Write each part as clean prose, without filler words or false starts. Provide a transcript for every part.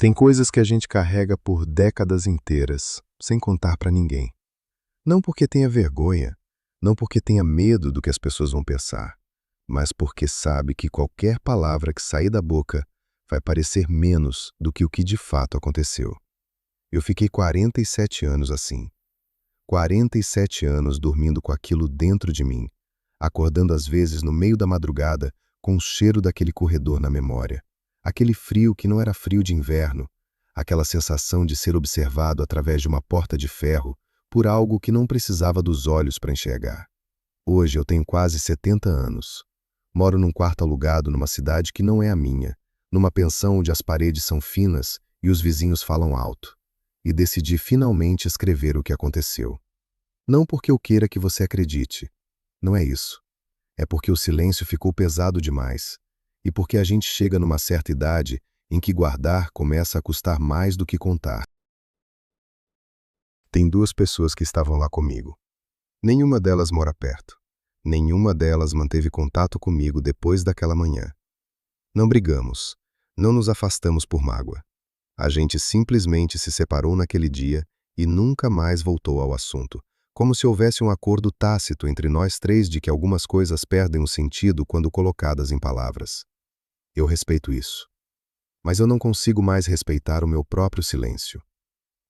Tem coisas que a gente carrega por décadas inteiras, sem contar pra ninguém. Não porque tenha vergonha, não porque tenha medo do que as pessoas vão pensar, mas porque sabe que qualquer palavra que sair da boca vai parecer menos do que o que de fato aconteceu. Eu fiquei 47 anos assim. 47 anos dormindo com aquilo dentro de mim, acordando às vezes no meio da madrugada com o cheiro daquele corredor na memória. Aquele frio que não era frio de inverno, aquela sensação de ser observado através de uma porta de ferro por algo que não precisava dos olhos para enxergar. Hoje eu tenho quase 70 anos. Moro num quarto alugado numa cidade que não é a minha, numa pensão onde as paredes são finas e os vizinhos falam alto. E decidi finalmente escrever o que aconteceu. Não porque eu queira que você acredite. Não é isso. É porque o silêncio ficou pesado demais. E porque a gente chega numa certa idade em que guardar começa a custar mais do que contar. Tem duas pessoas que estavam lá comigo. Nenhuma delas mora perto. Nenhuma delas manteve contato comigo depois daquela manhã. Não brigamos. Não nos afastamos por mágoa. A gente simplesmente se separou naquele dia e nunca mais voltou ao assunto, como se houvesse um acordo tácito entre nós três de que algumas coisas perdem o sentido quando colocadas em palavras. Eu respeito isso. Mas eu não consigo mais respeitar o meu próprio silêncio.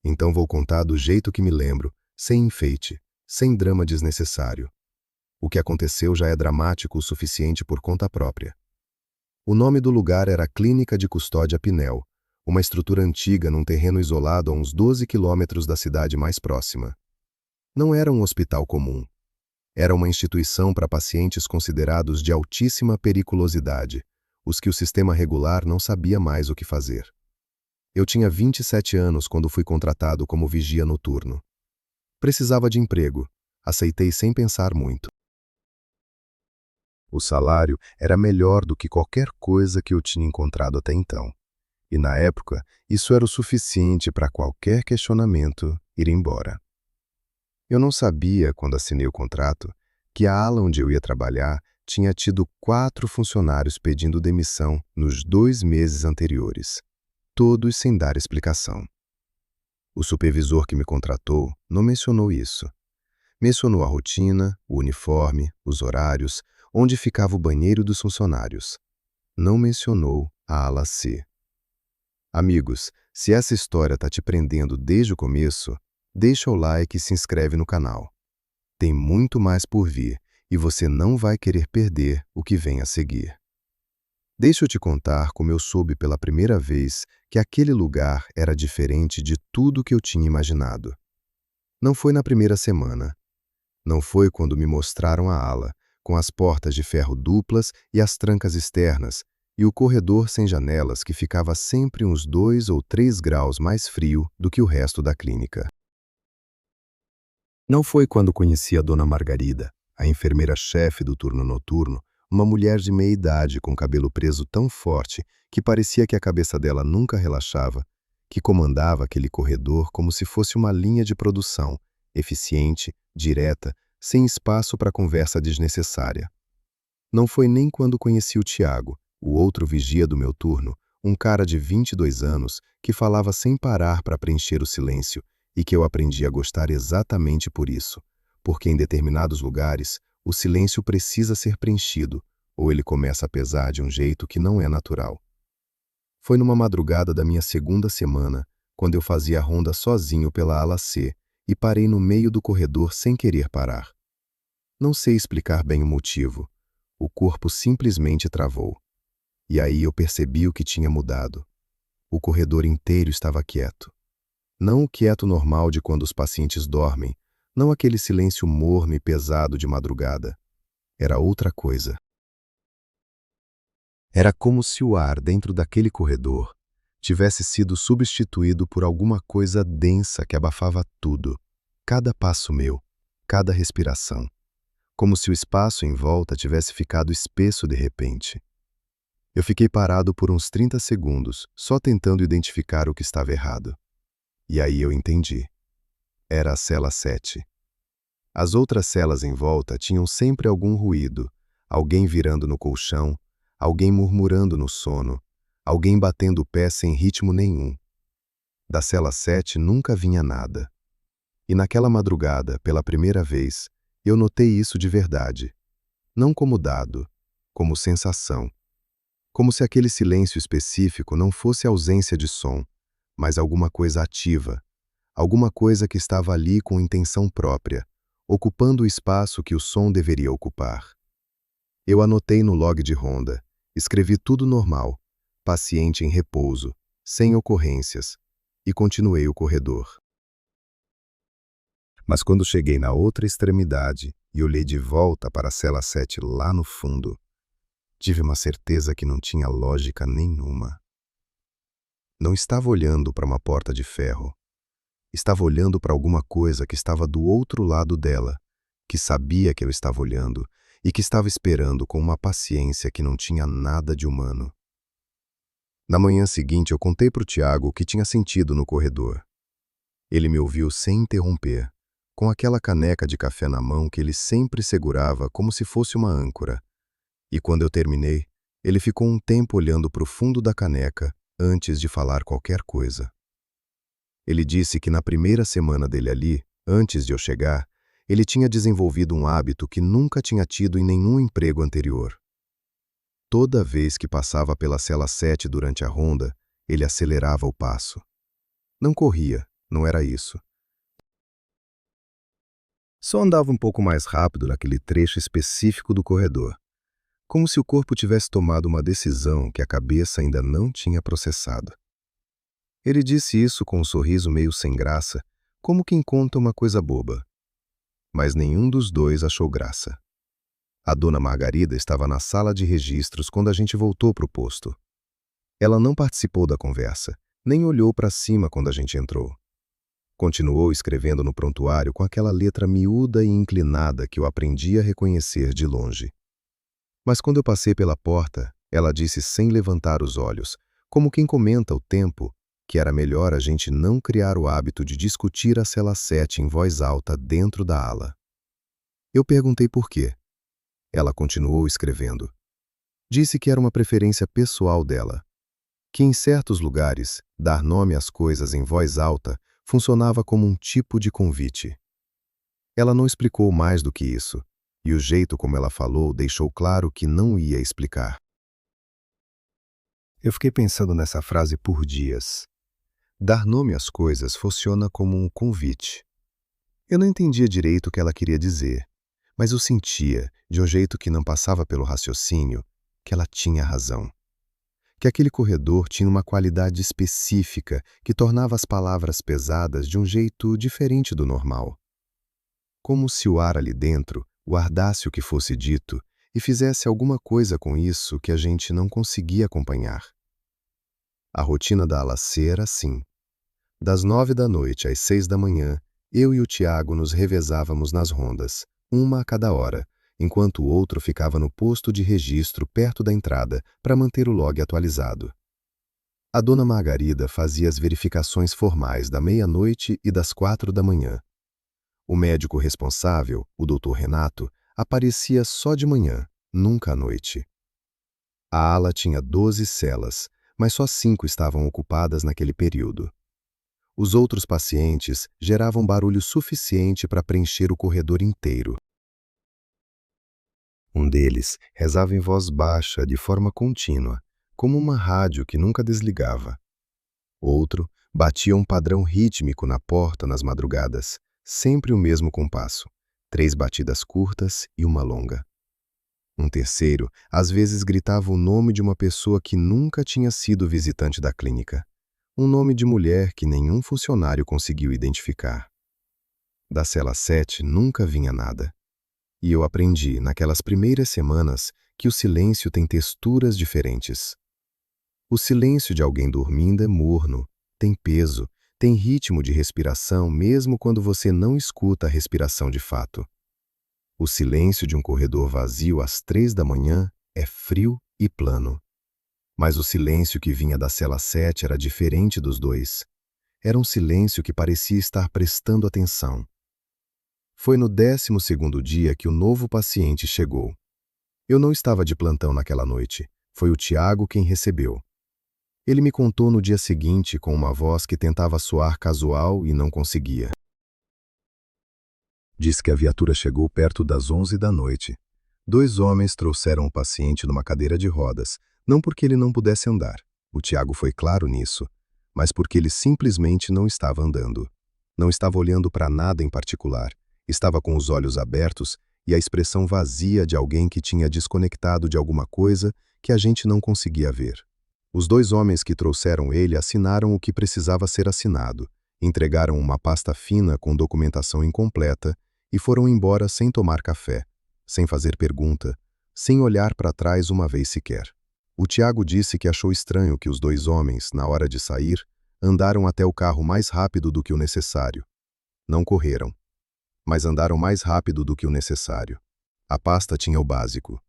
Então vou contar do jeito que me lembro, sem enfeite, sem drama desnecessário. O que aconteceu já é dramático o suficiente por conta própria. O nome do lugar era Clínica de Custódia Pinel, uma estrutura antiga num terreno isolado a uns 12 quilômetros da cidade mais próxima. Não era um hospital comum. Era uma instituição para pacientes considerados de altíssima periculosidade, os que o sistema regular não sabia mais o que fazer. Eu tinha 27 anos quando fui contratado como vigia noturno. Precisava de emprego. Aceitei sem pensar muito. O salário era melhor do que qualquer coisa que eu tinha encontrado até então. E na época, isso era o suficiente para qualquer questionamento ir embora. Eu não sabia, quando assinei o contrato, que a ala onde eu ia trabalhar tinha tido 4 funcionários pedindo demissão nos 2 meses anteriores, todos sem dar explicação. O supervisor que me contratou não mencionou isso. Mencionou a rotina, o uniforme, os horários, onde ficava o banheiro dos funcionários. Não mencionou a ala C. Amigos, se essa história está te prendendo desde o começo, deixa o like e se inscreve no canal. Tem muito mais por vir e você não vai querer perder o que vem a seguir. Deixa eu te contar como eu soube pela primeira vez que aquele lugar era diferente de tudo que eu tinha imaginado. Não foi na primeira semana. Não foi quando me mostraram a ala, com as portas de ferro duplas e as trancas externas, e o corredor sem janelas que ficava sempre uns 2 ou 3 graus mais frio do que o resto da clínica. Não foi quando conheci a dona Margarida, a enfermeira-chefe do turno noturno, uma mulher de meia idade com cabelo preso tão forte que parecia que a cabeça dela nunca relaxava, que comandava aquele corredor como se fosse uma linha de produção, eficiente, direta, sem espaço para conversa desnecessária. Não foi nem quando conheci o Tiago, o outro vigia do meu turno, um cara de 22 anos que falava sem parar para preencher o silêncio e que eu aprendi a gostar exatamente por isso, porque em determinados lugares o silêncio precisa ser preenchido ou ele começa a pesar de um jeito que não é natural. Foi numa madrugada da minha segunda semana, quando eu fazia a ronda sozinho pela ala C e parei no meio do corredor sem querer parar. Não sei explicar bem o motivo. O corpo simplesmente travou. E aí eu percebi o que tinha mudado. O corredor inteiro estava quieto. Não o quieto normal de quando os pacientes dormem, não aquele silêncio morno e pesado de madrugada. Era outra coisa. Era como se o ar dentro daquele corredor tivesse sido substituído por alguma coisa densa que abafava tudo, cada passo meu, cada respiração. Como se o espaço em volta tivesse ficado espesso de repente. Eu fiquei parado por uns 30 segundos, só tentando identificar o que estava errado. E aí eu entendi. Era a cela 7. As outras celas em volta tinham sempre algum ruído, alguém virando no colchão, alguém murmurando no sono, alguém batendo o pé sem ritmo nenhum. Da cela 7 nunca vinha nada. E naquela madrugada, pela primeira vez, eu notei isso de verdade. Não como dado, como sensação. Como se aquele silêncio específico não fosse ausência de som, mas alguma coisa ativa, alguma coisa que estava ali com intenção própria, ocupando o espaço que o som deveria ocupar. Eu anotei no log de ronda, escrevi tudo normal, paciente em repouso, sem ocorrências, e continuei o corredor. Mas quando cheguei na outra extremidade e olhei de volta para a cela 7 lá no fundo, tive uma certeza que não tinha lógica nenhuma. Não estava olhando para uma porta de ferro. Estava olhando para alguma coisa que estava do outro lado dela, que sabia que eu estava olhando e que estava esperando com uma paciência que não tinha nada de humano. Na manhã seguinte, eu contei para o Tiago o que tinha sentido no corredor. Ele me ouviu sem interromper, com aquela caneca de café na mão que ele sempre segurava como se fosse uma âncora. E quando eu terminei, ele ficou um tempo olhando para o fundo da caneca antes de falar qualquer coisa. Ele disse que na primeira semana dele ali, antes de eu chegar, ele tinha desenvolvido um hábito que nunca tinha tido em nenhum emprego anterior. Toda vez que passava pela cela 7 durante a ronda, ele acelerava o passo. Não corria, não era isso. Só andava um pouco mais rápido naquele trecho específico do corredor, como se o corpo tivesse tomado uma decisão que a cabeça ainda não tinha processado. Ele disse isso com um sorriso meio sem graça, como quem conta uma coisa boba. Mas nenhum dos dois achou graça. A dona Margarida estava na sala de registros quando a gente voltou para o posto. Ela não participou da conversa, nem olhou para cima quando a gente entrou. Continuou escrevendo no prontuário com aquela letra miúda e inclinada que eu aprendi a reconhecer de longe. Mas quando eu passei pela porta, ela disse sem levantar os olhos, como quem comenta o tempo, que era melhor a gente não criar o hábito de discutir a cela 7 em voz alta dentro da ala. Eu perguntei por quê. Ela continuou escrevendo. Disse que era uma preferência pessoal dela, que em certos lugares, dar nome às coisas em voz alta funcionava como um tipo de convite. Ela não explicou mais do que isso, e o jeito como ela falou deixou claro que não ia explicar. Eu fiquei pensando nessa frase por dias. Dar nome às coisas funciona como um convite. Eu não entendia direito o que ela queria dizer, mas eu sentia, de um jeito que não passava pelo raciocínio, que ela tinha razão. Que aquele corredor tinha uma qualidade específica que tornava as palavras pesadas de um jeito diferente do normal. Como se o ar ali dentro guardasse o que fosse dito e fizesse alguma coisa com isso que a gente não conseguia acompanhar. A rotina da ala C era assim. Das 9 da noite às 6 da manhã, eu e o Tiago nos revezávamos nas rondas, uma a cada hora, enquanto o outro ficava no posto de registro perto da entrada para manter o log atualizado. A dona Margarida fazia as verificações formais da meia-noite e das 4 da manhã. O médico responsável, o Dr. Renato, aparecia só de manhã, nunca à noite. A ala tinha 12 celas, mas só 5 estavam ocupadas naquele período. Os outros pacientes geravam barulho suficiente para preencher o corredor inteiro. Um deles rezava em voz baixa, de forma contínua, como uma rádio que nunca desligava. Outro batia um padrão rítmico na porta nas madrugadas, sempre o mesmo compasso, 3 batidas curtas e uma longa. Um terceiro, às vezes, gritava o nome de uma pessoa que nunca tinha sido visitante da clínica. Um nome de mulher que nenhum funcionário conseguiu identificar. Da cela 7 nunca vinha nada. E eu aprendi, naquelas primeiras semanas, que o silêncio tem texturas diferentes. O silêncio de alguém dormindo é morno, tem peso, tem ritmo de respiração mesmo quando você não escuta a respiração de fato. O silêncio de um corredor vazio às 3 da manhã é frio e plano. Mas o silêncio que vinha da cela 7 era diferente dos dois. Era um silêncio que parecia estar prestando atenção. Foi no 12º dia que o novo paciente chegou. Eu não estava de plantão naquela noite. Foi o Tiago quem recebeu. Ele me contou no dia seguinte com uma voz que tentava soar casual e não conseguia. Disse que a viatura chegou perto das 11 da noite. 2 homens trouxeram o paciente numa cadeira de rodas, não porque ele não pudesse andar. O Tiago foi claro nisso, mas porque ele simplesmente não estava andando. Não estava olhando para nada em particular. Estava com os olhos abertos e a expressão vazia de alguém que tinha desconectado de alguma coisa que a gente não conseguia ver. Os 2 homens que trouxeram ele assinaram o que precisava ser assinado, entregaram uma pasta fina com documentação incompleta e foram embora sem tomar café, sem fazer pergunta, sem olhar para trás uma vez sequer. O Tiago disse que achou estranho que os 2 homens, na hora de sair, andaram até o carro mais rápido do que o necessário. Não correram, mas andaram mais rápido do que o necessário. A pasta tinha o básico.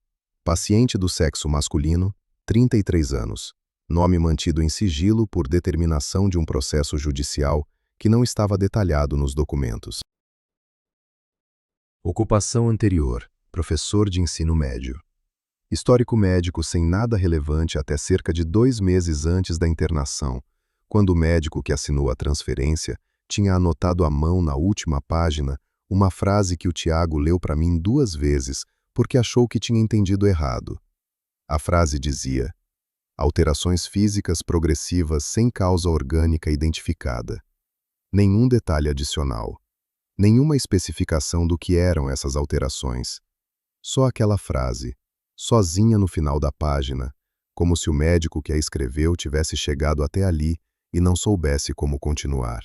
Paciente do sexo masculino, 33 anos. Nome mantido em sigilo por determinação de um processo judicial que não estava detalhado nos documentos. Ocupação anterior, professor de ensino médio. Histórico médico sem nada relevante até cerca de 2 meses antes da internação, quando o médico que assinou a transferência tinha anotado à mão na última página uma frase que o Tiago leu para mim 2 vezes porque achou que tinha entendido errado. A frase dizia: alterações físicas progressivas sem causa orgânica identificada. Nenhum detalhe adicional. Nenhuma especificação do que eram essas alterações. Só aquela frase, sozinha no final da página, como se o médico que a escreveu tivesse chegado até ali e não soubesse como continuar.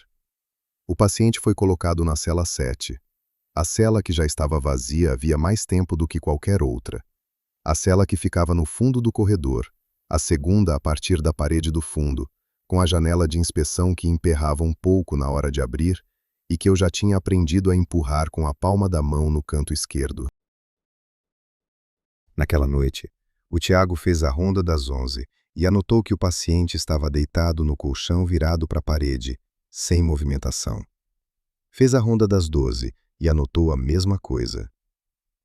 O paciente foi colocado na cela 7. A cela que já estava vazia havia mais tempo do que qualquer outra. A cela que ficava no fundo do corredor, a segunda a partir da parede do fundo, com a janela de inspeção que emperrava um pouco na hora de abrir e que eu já tinha aprendido a empurrar com a palma da mão no canto esquerdo. Naquela noite, o Tiago fez a ronda das 11 e anotou que o paciente estava deitado no colchão virado para a parede, sem movimentação. Fez a ronda das 12 e anotou a mesma coisa.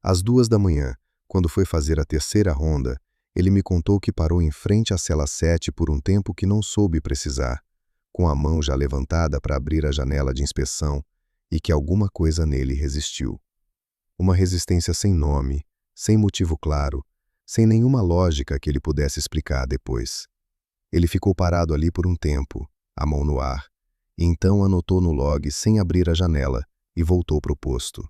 Às 2 da manhã, quando foi fazer a terceira ronda, ele me contou que parou em frente à cela 7 por um tempo que não soube precisar, com a mão já levantada para abrir a janela de inspeção, e que alguma coisa nele resistiu. Uma resistência sem nome, sem motivo claro, sem nenhuma lógica que ele pudesse explicar depois. Ele ficou parado ali por um tempo, a mão no ar, e então anotou no log sem abrir a janela e voltou para o posto.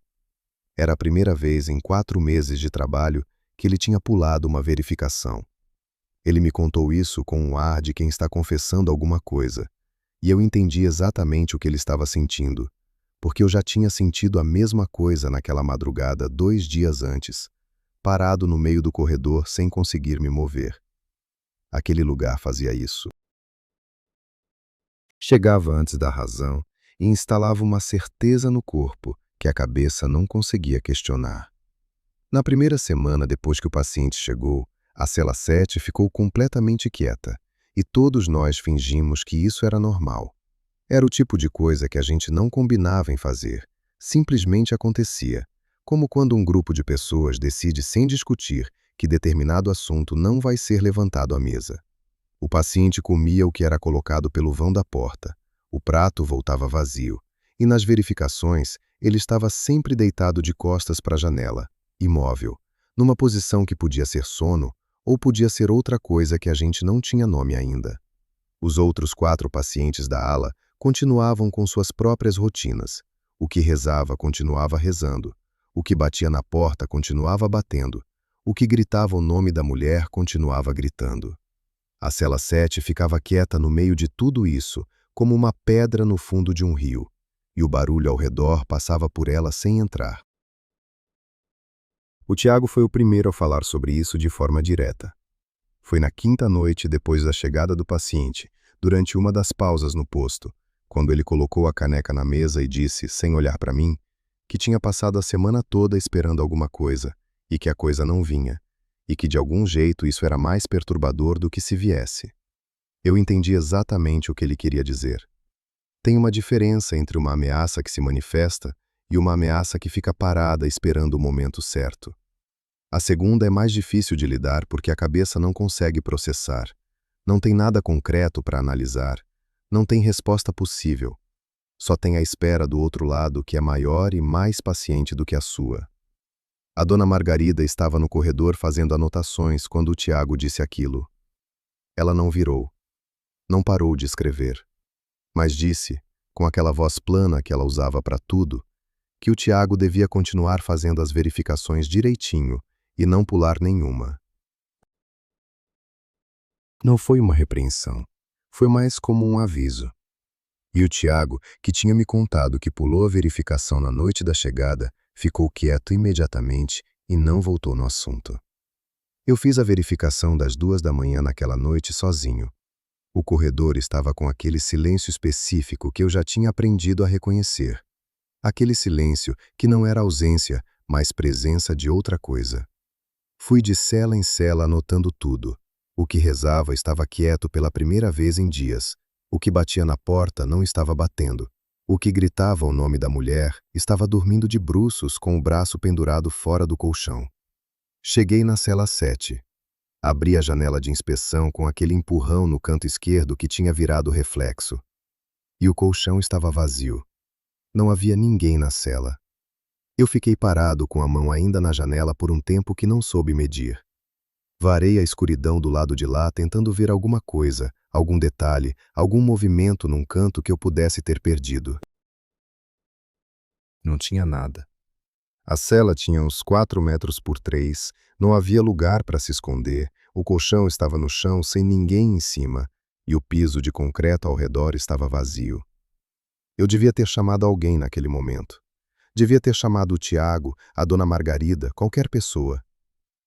Era a primeira vez em 4 meses de trabalho que ele tinha pulado uma verificação. Ele me contou isso com um ar de quem está confessando alguma coisa, e eu entendi exatamente o que ele estava sentindo, porque eu já tinha sentido a mesma coisa naquela madrugada 2 dias antes, parado no meio do corredor sem conseguir me mover. Aquele lugar fazia isso. Chegava antes da razão e instalava uma certeza no corpo que a cabeça não conseguia questionar. Na primeira semana depois que o paciente chegou, a cela 7 ficou completamente quieta, e todos nós fingimos que isso era normal. Era o tipo de coisa que a gente não combinava em fazer, simplesmente acontecia, como quando um grupo de pessoas decide sem discutir que determinado assunto não vai ser levantado à mesa. O paciente comia o que era colocado pelo vão da porta, o prato voltava vazio, e nas verificações ele estava sempre deitado de costas para a janela, imóvel, numa posição que podia ser sono ou podia ser outra coisa que a gente não tinha nome ainda. Os outros 4 pacientes da ala continuavam com suas próprias rotinas. O que rezava continuava rezando. O que batia na porta continuava batendo. O que gritava o nome da mulher continuava gritando. A cela 7 ficava quieta no meio de tudo isso, como uma pedra no fundo de um rio, e o barulho ao redor passava por ela sem entrar. O Tiago foi o primeiro a falar sobre isso de forma direta. Foi na 5ª noite depois da chegada do paciente, durante uma das pausas no posto, quando ele colocou a caneca na mesa e disse, sem olhar para mim, que tinha passado a semana toda esperando alguma coisa, e que a coisa não vinha, e que de algum jeito isso era mais perturbador do que se viesse. Eu entendi exatamente o que ele queria dizer. Tem uma diferença entre uma ameaça que se manifesta e uma ameaça que fica parada esperando o momento certo. A segunda é mais difícil de lidar porque a cabeça não consegue processar, Não tem nada concreto para analisar. Não tem resposta possível. Só tem a espera do outro lado que é maior e mais paciente do que a sua. A dona Margarida estava no corredor fazendo anotações quando o Tiago disse aquilo. Ela não virou. Não parou de escrever. Mas disse, com aquela voz plana que ela usava para tudo, que o Tiago devia continuar fazendo as verificações direitinho e não pular nenhuma. Não foi uma repreensão. Foi mais como um aviso. E o Tiago, que tinha me contado que pulou a verificação na noite da chegada, ficou quieto imediatamente e não voltou no assunto. Eu fiz a verificação das 2 da manhã naquela noite sozinho. O corredor estava com aquele silêncio específico que eu já tinha aprendido a reconhecer. Aquele silêncio que não era ausência, mas presença de outra coisa. Fui de cela em cela anotando tudo. O que rezava estava quieto pela primeira vez em dias. O que batia na porta não estava batendo. O que gritava o nome da mulher estava dormindo de bruços com o braço pendurado fora do colchão. Cheguei na cela 7. Abri a janela de inspeção com aquele empurrão no canto esquerdo que tinha virado reflexo. E o colchão estava vazio. Não havia ninguém na cela. Eu fiquei parado com a mão ainda na janela por um tempo que não soube medir. Varei a escuridão do lado de lá tentando ver alguma coisa, algum detalhe, algum movimento num canto que eu pudesse ter perdido. Não tinha nada. A cela tinha uns 4 metros por 3, não havia lugar para se esconder, o colchão estava no chão sem ninguém em cima, e o piso de concreto ao redor estava vazio. Eu devia ter chamado alguém naquele momento. Devia ter chamado o Tiago, a dona Margarida, qualquer pessoa.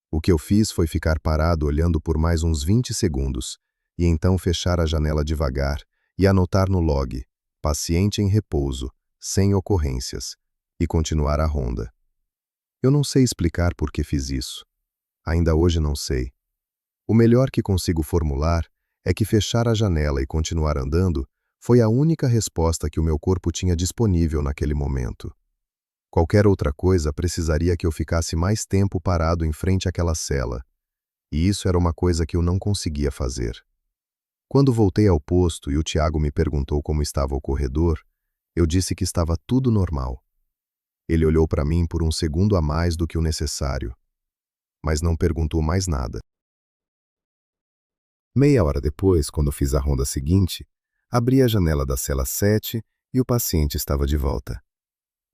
O que eu fiz foi ficar parado olhando por mais uns 20 segundos, e então fechar a janela devagar e anotar no log, paciente em repouso, sem ocorrências, e continuar a ronda. Eu não sei explicar por que fiz isso. Ainda hoje não sei. O melhor que consigo formular é que fechar a janela e continuar andando foi a única resposta que o meu corpo tinha disponível naquele momento. Qualquer outra coisa precisaria que eu ficasse mais tempo parado em frente àquela cela, e isso era uma coisa que eu não conseguia fazer. Quando voltei ao posto e o Tiago me perguntou como estava o corredor, eu disse que estava tudo normal. Ele olhou para mim por um segundo a mais do que o necessário, mas não perguntou mais nada. Meia hora depois, quando fiz a ronda seguinte, abri a janela da cela 7 e o paciente estava de volta.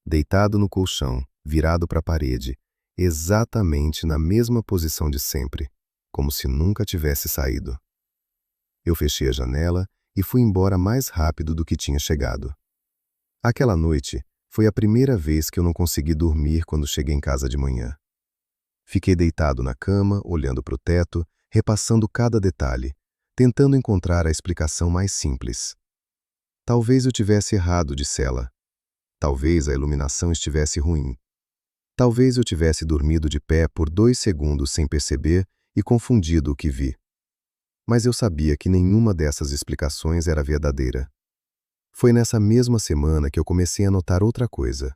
Deitado no colchão, virado para a parede, exatamente na mesma posição de sempre, como se nunca tivesse saído. Eu fechei a janela e fui embora mais rápido do que tinha chegado. Aquela noite foi a primeira vez que eu não consegui dormir quando cheguei em casa de manhã. Fiquei deitado na cama, olhando para o teto, repassando cada detalhe, tentando encontrar a explicação mais simples. Talvez eu tivesse errado de cela. Talvez a iluminação estivesse ruim. Talvez eu tivesse dormido de pé por 2 segundos sem perceber e confundido o que vi. Mas eu sabia que nenhuma dessas explicações era verdadeira. Foi nessa mesma semana que eu comecei a notar outra coisa.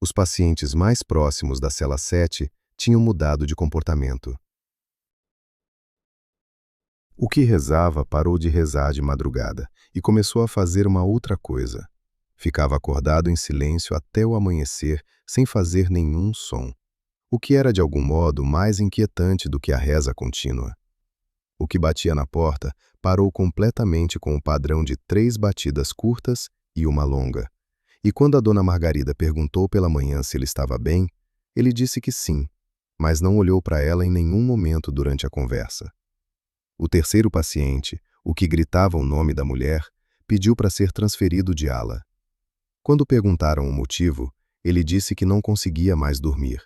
Os pacientes mais próximos da cela 7 tinham mudado de comportamento. O que rezava parou de rezar de madrugada e começou a fazer uma outra coisa. Ficava acordado em silêncio até o amanhecer, sem fazer nenhum som, o que era de algum modo mais inquietante do que a reza contínua. O que batia na porta parou completamente com o padrão de 3 batidas curtas e uma longa. E quando a dona Margarida perguntou pela manhã se ele estava bem, ele disse que sim, mas não olhou para ela em nenhum momento durante a conversa. O terceiro paciente, o que gritava o nome da mulher, pediu para ser transferido de ala. Quando perguntaram o motivo, ele disse que não conseguia mais dormir.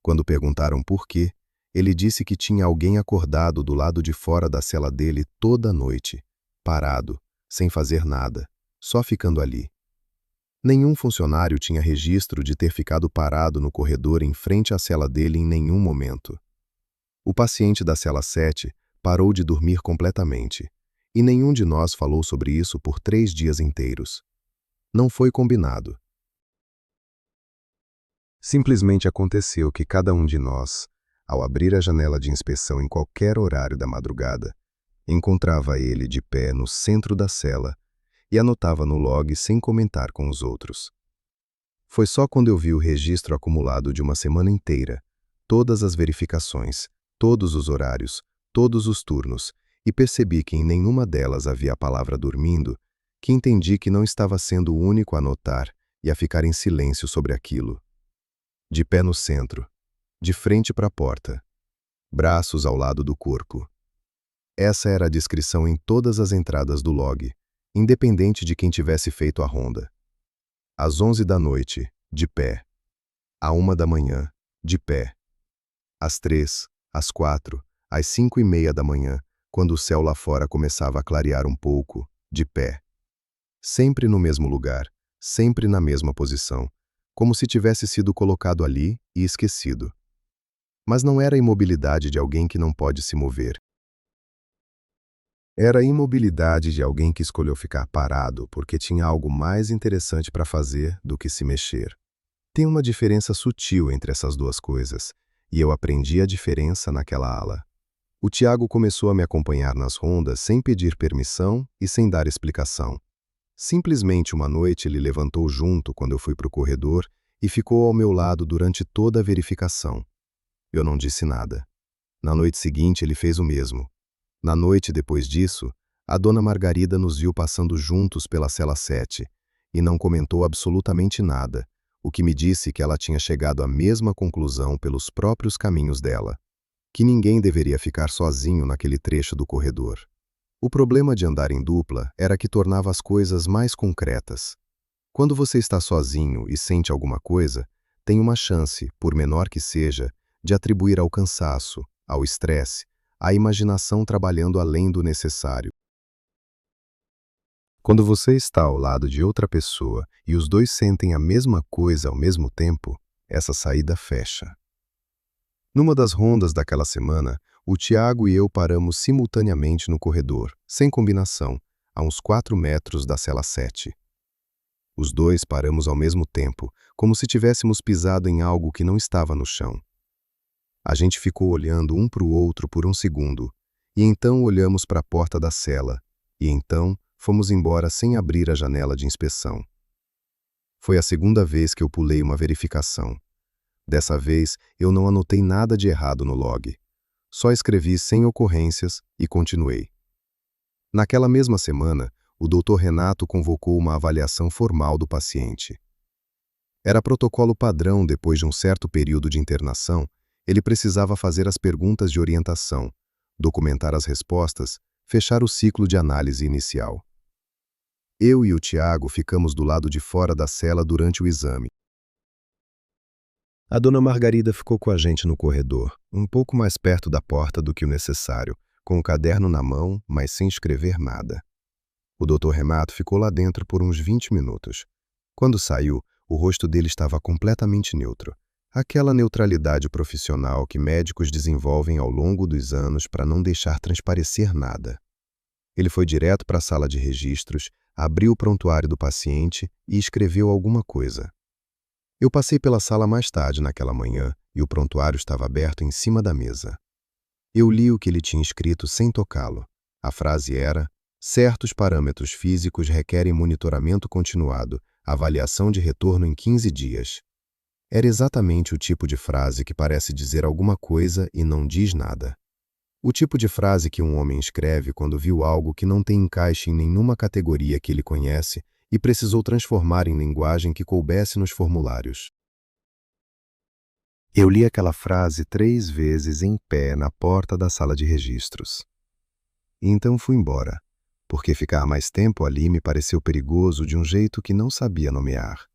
Quando perguntaram por quê, ele disse que tinha alguém acordado do lado de fora da cela dele toda a noite, parado, sem fazer nada, só ficando ali. Nenhum funcionário tinha registro de ter ficado parado no corredor em frente à cela dele em nenhum momento. O paciente da cela 7 parou de dormir completamente, e nenhum de nós falou sobre isso por 3 dias inteiros. Não foi combinado. Simplesmente aconteceu que cada um de nós, ao abrir a janela de inspeção em qualquer horário da madrugada, Encontrava ele de pé no centro da cela e anotava no log sem comentar com os outros. Foi só quando eu vi o registro acumulado de uma semana inteira, todas as verificações, todos os horários, todos os turnos, e percebi que em nenhuma delas havia a palavra dormindo, que entendi que não estava sendo o único a anotar e a ficar em silêncio sobre aquilo. De pé no centro, de frente para a porta, braços ao lado do corpo. Essa era a descrição em todas as entradas do log, independente de quem tivesse feito a ronda. Às 11 da noite, de pé. À 1 da manhã, de pé. Às 3, às 4, às 5:30 da manhã, quando o céu lá fora começava a clarear um pouco, de pé. Sempre no mesmo lugar, sempre na mesma posição, como se tivesse sido colocado ali e esquecido. Mas não era a imobilidade de alguém que não pode se mover. Era a imobilidade de alguém que escolheu ficar parado porque tinha algo mais interessante para fazer do que se mexer. Tem uma diferença sutil entre essas duas coisas, e eu aprendi a diferença naquela ala. O Tiago começou a me acompanhar nas rondas sem pedir permissão e sem dar explicação. Simplesmente uma noite ele levantou junto quando eu fui para o corredor e ficou ao meu lado durante toda a verificação. Eu não disse nada. Na noite seguinte ele fez o mesmo. Na noite depois disso, a dona Margarida nos viu passando juntos pela cela 7 e não comentou absolutamente nada, o que me disse que ela tinha chegado à mesma conclusão pelos próprios caminhos dela, que ninguém deveria ficar sozinho naquele trecho do corredor. O problema de andar em dupla era que tornava as coisas mais concretas. Quando você está sozinho e sente alguma coisa, tem uma chance, por menor que seja, de atribuir ao cansaço, ao estresse, à imaginação trabalhando além do necessário. Quando você está ao lado de outra pessoa e os dois sentem a mesma coisa ao mesmo tempo, essa saída fecha. Numa das rondas daquela semana, o Tiago e eu paramos simultaneamente no corredor, sem combinação, a uns 4 metros da cela 7. Os dois paramos ao mesmo tempo, como se tivéssemos pisado em algo que não estava no chão. A gente ficou olhando um para o outro por um segundo, e então olhamos para a porta da cela, e então fomos embora sem abrir a janela de inspeção. Foi a segunda vez que eu pulei uma verificação. Dessa vez, eu não anotei nada de errado no log. Só escrevi sem ocorrências e continuei. Naquela mesma semana, o Dr. Renato convocou uma avaliação formal do paciente. Era protocolo padrão depois de um certo período de internação. Ele precisava fazer as perguntas de orientação, documentar as respostas, fechar o ciclo de análise inicial. Eu e o Tiago ficamos do lado de fora da cela durante o exame. A dona Margarida ficou com a gente no corredor, um pouco mais perto da porta do que o necessário, com o caderno na mão, mas sem escrever nada. O Dr. Renato ficou lá dentro por uns 20 minutos. Quando saiu, o rosto dele estava completamente neutro. Aquela neutralidade profissional que médicos desenvolvem ao longo dos anos para não deixar transparecer nada. Ele foi direto para a sala de registros, abriu o prontuário do paciente e escreveu alguma coisa. Eu passei pela sala mais tarde naquela manhã e o prontuário estava aberto em cima da mesa. Eu li o que ele tinha escrito sem tocá-lo. A frase era: certos parâmetros físicos requerem monitoramento continuado, avaliação de retorno em 15 dias. Era exatamente o tipo de frase que parece dizer alguma coisa e não diz nada. O tipo de frase que um homem escreve quando viu algo que não tem encaixe em nenhuma categoria que ele conhece e precisou transformar em linguagem que coubesse nos formulários. Eu li aquela frase 3 vezes em pé na porta da sala de registros. E então fui embora, porque ficar mais tempo ali me pareceu perigoso de um jeito que não sabia nomear.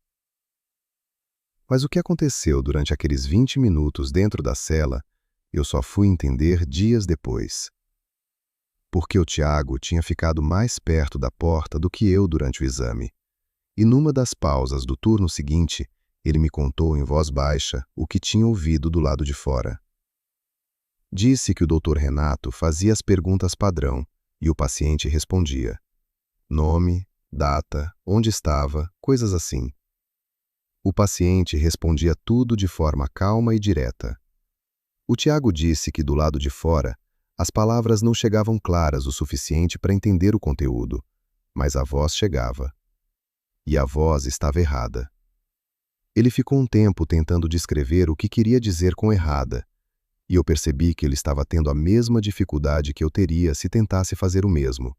Mas o que aconteceu durante aqueles 20 minutos dentro da cela, eu só fui entender dias depois. Porque o Tiago tinha ficado mais perto da porta do que eu durante o exame. E numa das pausas do turno seguinte, ele me contou em voz baixa o que tinha ouvido do lado de fora. Disse que o Dr. Renato fazia as perguntas padrão e o paciente respondia. Nome, data, onde estava, coisas assim. O paciente respondia tudo de forma calma e direta. O Tiago disse que do lado de fora, As palavras não chegavam claras o suficiente para entender o conteúdo, mas a voz chegava. E a voz estava errada. Ele ficou um tempo tentando descrever o que queria dizer com errada, e eu percebi que ele estava tendo a mesma dificuldade que eu teria se tentasse fazer o mesmo.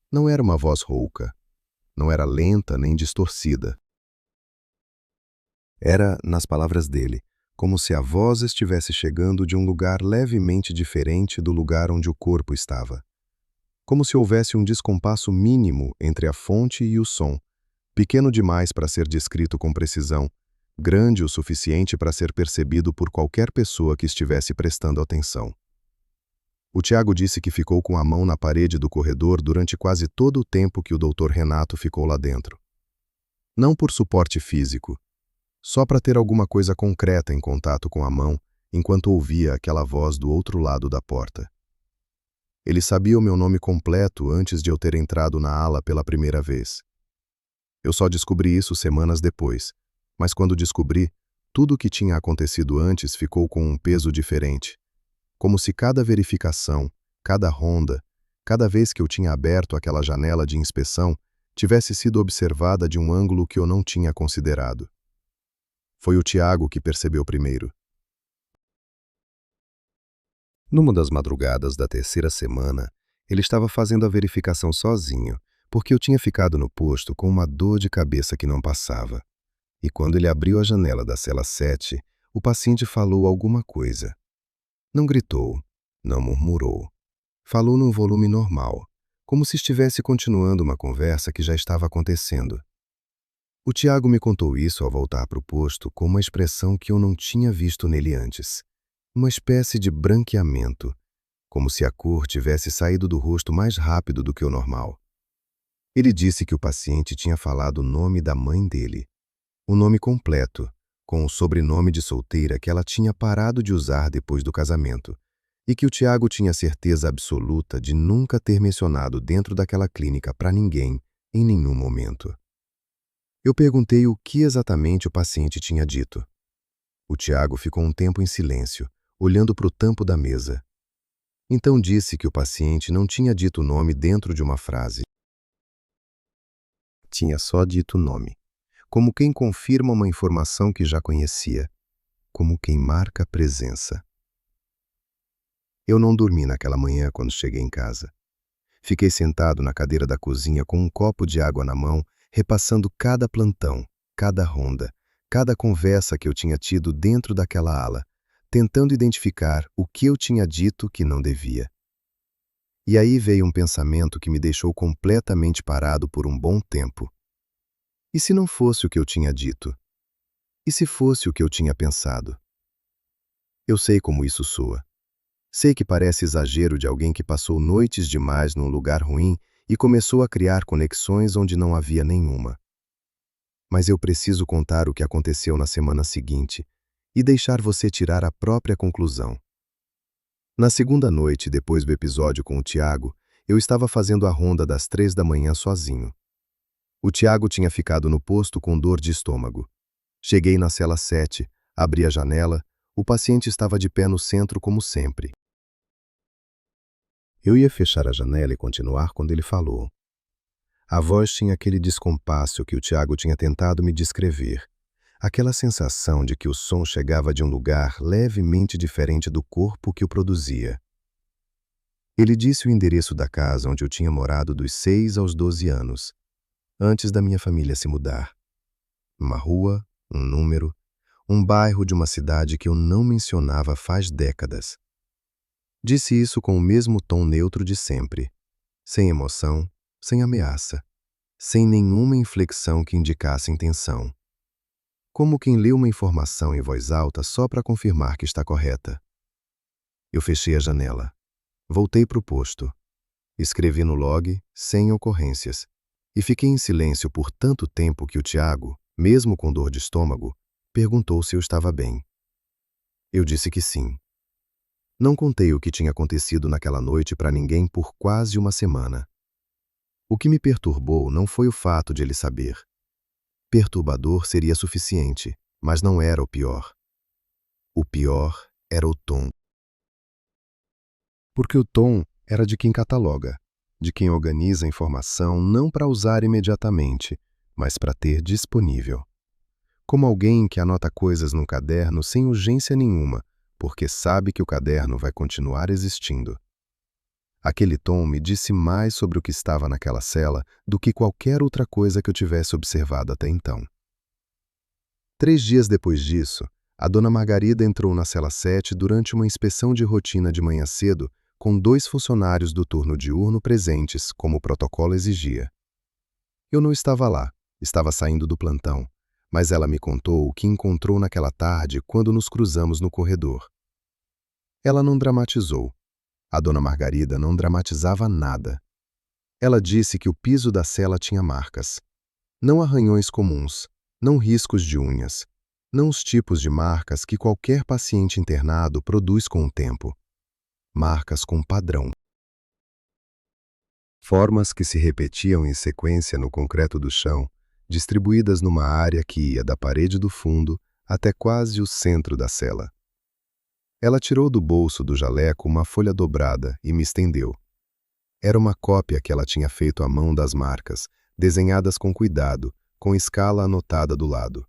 Não era uma voz rouca, não era lenta nem distorcida. Era, nas palavras dele, como se a voz estivesse chegando de um lugar levemente diferente do lugar onde o corpo estava. Como se houvesse um descompasso mínimo entre a fonte e o som, pequeno demais para ser descrito com precisão, grande o suficiente para ser percebido por qualquer pessoa que estivesse prestando atenção. O Tiago disse que ficou com a mão na parede do corredor durante quase todo o tempo que o Dr. Renato ficou lá dentro. Não por suporte físico, só para ter alguma coisa concreta em contato com a mão enquanto ouvia aquela voz do outro lado da porta. Ele sabia o meu nome completo antes de eu ter entrado na ala pela primeira vez. Eu só descobri isso semanas depois, mas quando descobri, tudo o que tinha acontecido antes ficou com um peso diferente. Como se cada verificação, cada ronda, cada vez que eu tinha aberto aquela janela de inspeção, tivesse sido observada de um ângulo que eu não tinha considerado. Foi o Tiago que percebeu primeiro. Numa das madrugadas da terceira semana, ele estava fazendo a verificação sozinho, porque eu tinha ficado no posto com uma dor de cabeça que não passava. E quando ele abriu a janela da cela 7, o paciente falou alguma coisa. Não gritou, não murmurou. Falou num volume normal, como se estivesse continuando uma conversa que já estava acontecendo. O Tiago me contou isso ao voltar para o posto com uma expressão que eu não tinha visto nele antes. Uma espécie de branqueamento, como se a cor tivesse saído do rosto mais rápido do que o normal. Ele disse que o paciente tinha falado o nome da mãe dele, o nome completo, com o sobrenome de solteira que ela tinha parado de usar depois do casamento, e que o Tiago tinha certeza absoluta de nunca ter mencionado dentro daquela clínica para ninguém, em nenhum momento. Eu perguntei o que exatamente o paciente tinha dito. O Tiago ficou um tempo em silêncio, olhando para o tampo da mesa. Então disse que o paciente não tinha dito o nome dentro de uma frase. Tinha só dito o nome, como quem confirma uma informação que já conhecia, como quem marca presença. Eu não dormi naquela manhã quando cheguei em casa. Fiquei sentado na cadeira da cozinha com um copo de água na mão, repassando cada plantão, cada ronda, cada conversa que eu tinha tido dentro daquela ala, tentando identificar o que eu tinha dito que não devia. E aí veio um pensamento que me deixou completamente parado por um bom tempo. E se não fosse o que eu tinha dito? E se fosse o que eu tinha pensado? Eu sei como isso soa. Sei que parece exagero de alguém que passou noites demais num lugar ruim e começou a criar conexões onde não havia nenhuma. Mas eu preciso contar o que aconteceu na semana seguinte e deixar você tirar a própria conclusão. Na segunda noite, depois do episódio com o Tiago, eu estava fazendo a ronda das 3 da manhã sozinho. O Tiago tinha ficado no posto com dor de estômago. Cheguei na cela 7, abri a janela, o paciente estava de pé no centro como sempre. Eu ia fechar a janela e continuar quando ele falou. A voz tinha aquele descompasso que o Tiago tinha tentado me descrever, aquela sensação de que o som chegava de um lugar levemente diferente do corpo que o produzia. Ele disse o endereço da casa onde eu tinha morado dos 6 aos 12 anos, antes da minha família se mudar. Uma rua, um número, um bairro de uma cidade que eu não mencionava faz décadas. Disse isso com o mesmo tom neutro de sempre, sem emoção, sem ameaça, sem nenhuma inflexão que indicasse intenção. Como quem lê uma informação em voz alta só para confirmar que está correta. Eu fechei a janela. Voltei para o posto. Escrevi no log, sem ocorrências, e fiquei em silêncio por tanto tempo que o Tiago, mesmo com dor de estômago, perguntou se eu estava bem. Eu disse que sim. Não contei o que tinha acontecido naquela noite para ninguém por quase uma semana. O que me perturbou não foi o fato de ele saber. Perturbador seria suficiente, mas não era o pior. O pior era o tom. Porque o tom era de quem cataloga, de quem organiza a informação não para usar imediatamente, mas para ter disponível. Como alguém que anota coisas no caderno sem urgência nenhuma, porque sabe que o caderno vai continuar existindo. Aquele tom me disse mais sobre o que estava naquela cela do que qualquer outra coisa que eu tivesse observado até então. 3 dias depois disso, a dona Margarida entrou na cela 7 durante uma inspeção de rotina de manhã cedo, com 2 funcionários do turno diurno presentes, como o protocolo exigia. Eu não estava lá, estava saindo do plantão, mas ela me contou o que encontrou naquela tarde quando nos cruzamos no corredor. Ela não dramatizou. A dona Margarida não dramatizava nada. Ela disse que o piso da cela tinha marcas. Não arranhões comuns, não riscos de unhas, não os tipos de marcas que qualquer paciente internado produz com o tempo. Marcas com padrão. Formas que se repetiam em sequência no concreto do chão, distribuídas numa área que ia da parede do fundo até quase o centro da cela. Ela tirou do bolso do jaleco uma folha dobrada e me estendeu. Era uma cópia que ela tinha feito à mão das marcas, desenhadas com cuidado, com escala anotada do lado.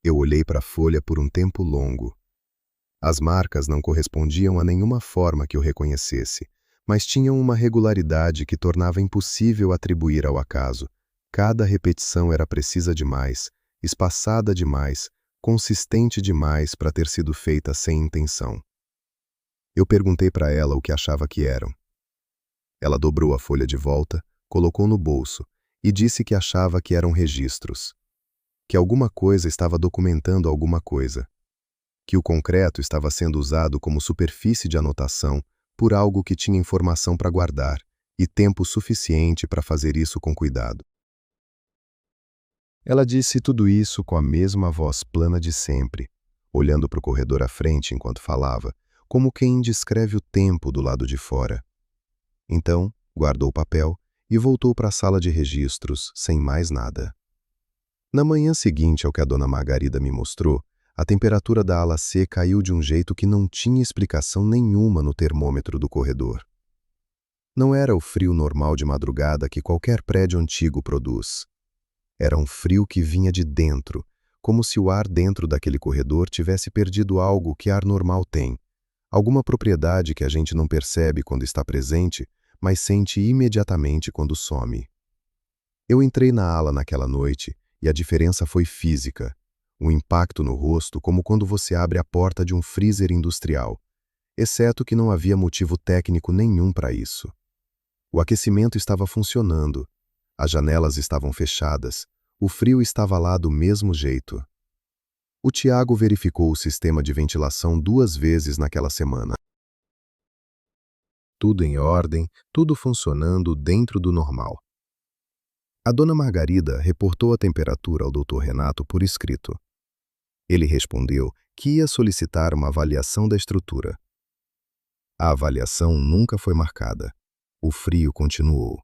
Eu olhei para a folha por um tempo longo. As marcas não correspondiam a nenhuma forma que eu reconhecesse, mas tinham uma regularidade que tornava impossível atribuir ao acaso. Cada repetição era precisa demais, espaçada demais, consistente demais para ter sido feita sem intenção. Eu perguntei para ela o que achava que eram. Ela dobrou a folha de volta, colocou no bolso e disse que achava que eram registros. Que alguma coisa estava documentando alguma coisa. Que o concreto estava sendo usado como superfície de anotação por algo que tinha informação para guardar e tempo suficiente para fazer isso com cuidado. Ela disse tudo isso com a mesma voz plana de sempre, olhando para o corredor à frente enquanto falava, como quem descreve o tempo do lado de fora. Então, guardou o papel e voltou para a sala de registros sem mais nada. Na manhã seguinte ao que a dona Margarida me mostrou, a temperatura da ala C caiu de um jeito que não tinha explicação nenhuma no termômetro do corredor. Não era o frio normal de madrugada que qualquer prédio antigo produz. Era um frio que vinha de dentro, como se o ar dentro daquele corredor tivesse perdido algo que ar normal tem, alguma propriedade que a gente não percebe quando está presente, mas sente imediatamente quando some. Eu entrei na ala naquela noite e a diferença foi física. Um impacto no rosto como quando você abre a porta de um freezer industrial, exceto que não havia motivo técnico nenhum para isso. O aquecimento estava funcionando, as janelas estavam fechadas, o frio estava lá do mesmo jeito. O Tiago verificou o sistema de ventilação 2 vezes naquela semana. Tudo em ordem, tudo funcionando dentro do normal. A dona Margarida reportou a temperatura ao Dr. Renato por escrito. Ele respondeu que ia solicitar uma avaliação da estrutura. A avaliação nunca foi marcada. O frio continuou.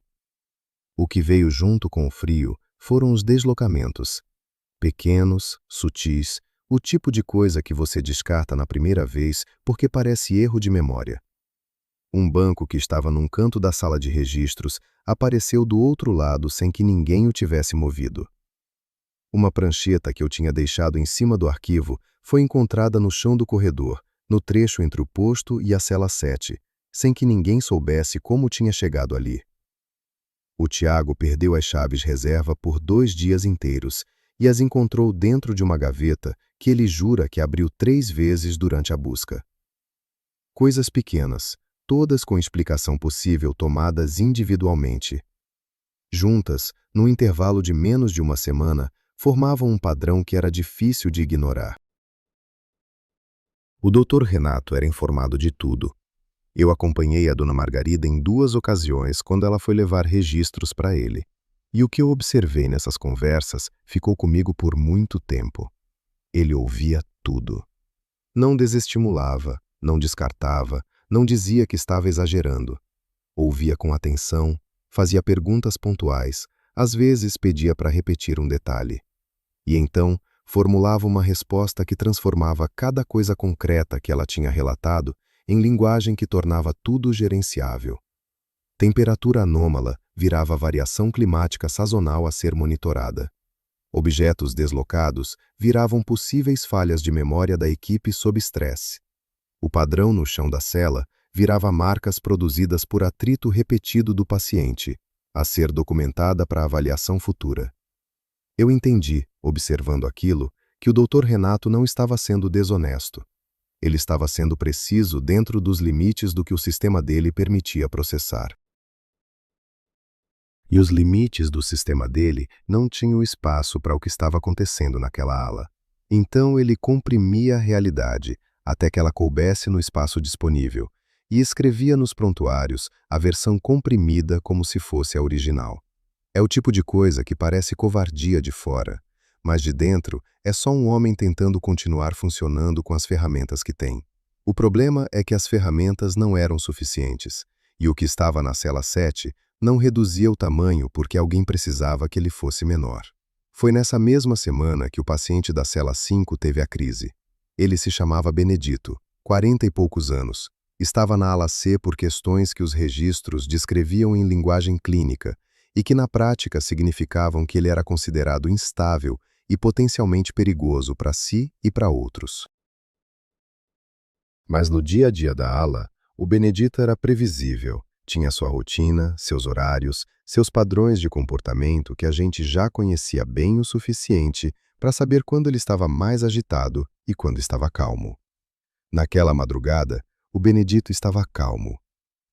O que veio junto com o frio foram os deslocamentos. Pequenos, sutis, o tipo de coisa que você descarta na primeira vez porque parece erro de memória. Um banco que estava num canto da sala de registros apareceu do outro lado sem que ninguém o tivesse movido. Uma prancheta que eu tinha deixado em cima do arquivo foi encontrada no chão do corredor, no trecho entre o posto e a cela 7, sem que ninguém soubesse como tinha chegado ali. O Tiago perdeu as chaves reserva por 2 dias inteiros e as encontrou dentro de uma gaveta que ele jura que abriu 3 vezes durante a busca. Coisas pequenas, todas com explicação possível tomadas individualmente. Juntas, num intervalo de menos de uma semana, formavam um padrão que era difícil de ignorar. O Dr. Renato era informado de tudo. Eu acompanhei a dona Margarida em 2 ocasiões quando ela foi levar registros para ele. E o que eu observei nessas conversas ficou comigo por muito tempo. Ele ouvia tudo. Não desestimulava, não descartava, não dizia que estava exagerando. Ouvia com atenção, fazia perguntas pontuais, às vezes pedia para repetir um detalhe. E então formulava uma resposta que transformava cada coisa concreta que ela tinha relatado em linguagem que tornava tudo gerenciável. Temperatura anômala virava variação climática sazonal a ser monitorada. Objetos deslocados viravam possíveis falhas de memória da equipe sob estresse. O padrão no chão da cela virava marcas produzidas por atrito repetido do paciente, a ser documentada para avaliação futura. Eu entendi, observando aquilo, que o Dr. Renato não estava sendo desonesto. Ele estava sendo preciso dentro dos limites do que o sistema dele permitia processar. E os limites do sistema dele não tinham espaço para o que estava acontecendo naquela ala. Então ele comprimia a realidade até que ela coubesse no espaço disponível e escrevia nos prontuários a versão comprimida como se fosse a original. É o tipo de coisa que parece covardia de fora, mas de dentro é só um homem tentando continuar funcionando com as ferramentas que tem. O problema é que as ferramentas não eram suficientes, e o que estava na cela 7 não reduzia o tamanho porque alguém precisava que ele fosse menor. Foi nessa mesma semana que o paciente da cela 5 teve a crise. Ele se chamava Benedito, 40 e poucos anos. Estava na ala C por questões que os registros descreviam em linguagem clínica e que na prática significavam que ele era considerado instável e potencialmente perigoso para si e para outros. Mas no dia a dia da ala, o Benedito era previsível. Tinha sua rotina, seus horários, seus padrões de comportamento que a gente já conhecia bem o suficiente para saber quando ele estava mais agitado e quando estava calmo. Naquela madrugada, o Benedito estava calmo.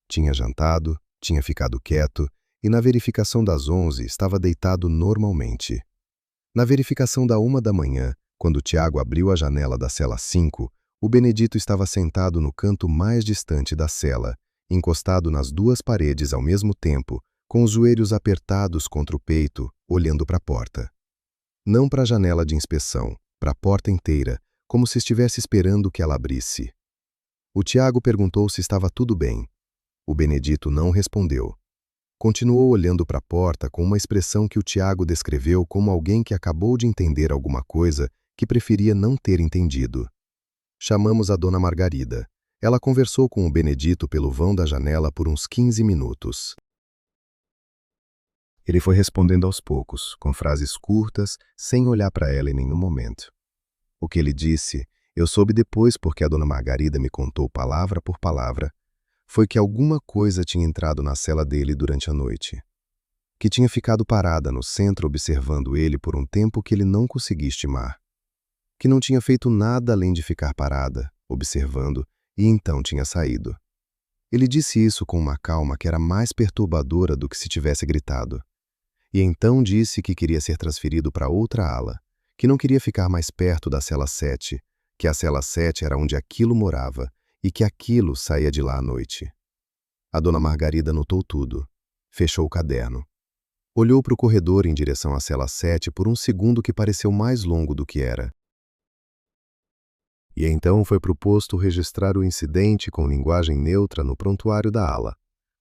Tinha jantado, tinha ficado quieto e na verificação das 11 estava deitado normalmente. Na verificação da 1 da manhã, quando Tiago abriu a janela da cela 5, o Benedito estava sentado no canto mais distante da cela, encostado nas duas paredes ao mesmo tempo, com os joelhos apertados contra o peito, olhando para a porta. Não para a janela de inspeção, para a porta inteira, como se estivesse esperando que ela abrisse. O Tiago perguntou se estava tudo bem. O Benedito não respondeu. Continuou olhando para a porta com uma expressão que o Tiago descreveu como alguém que acabou de entender alguma coisa que preferia não ter entendido. Chamamos a Dona Margarida. Ela conversou com o Benedito pelo vão da janela por uns 15 minutos. Ele foi respondendo aos poucos, com frases curtas, sem olhar para ela em nenhum momento. O que ele disse, eu soube depois porque a Dona Margarida me contou palavra por palavra, foi que alguma coisa tinha entrado na cela dele durante a noite. Que tinha ficado parada no centro observando ele por um tempo que ele não conseguia estimar. Que não tinha feito nada além de ficar parada, observando, e então tinha saído. Ele disse isso com uma calma que era mais perturbadora do que se tivesse gritado. E então disse que queria ser transferido para outra ala, que não queria ficar mais perto da cela 7, que a cela 7 era onde aquilo morava e que aquilo saía de lá à noite. A Dona Margarida notou tudo. Fechou o caderno. Olhou para o corredor em direção à cela 7 por um segundo que pareceu mais longo do que era. E então foi proposto registrar o incidente com linguagem neutra no prontuário da ala,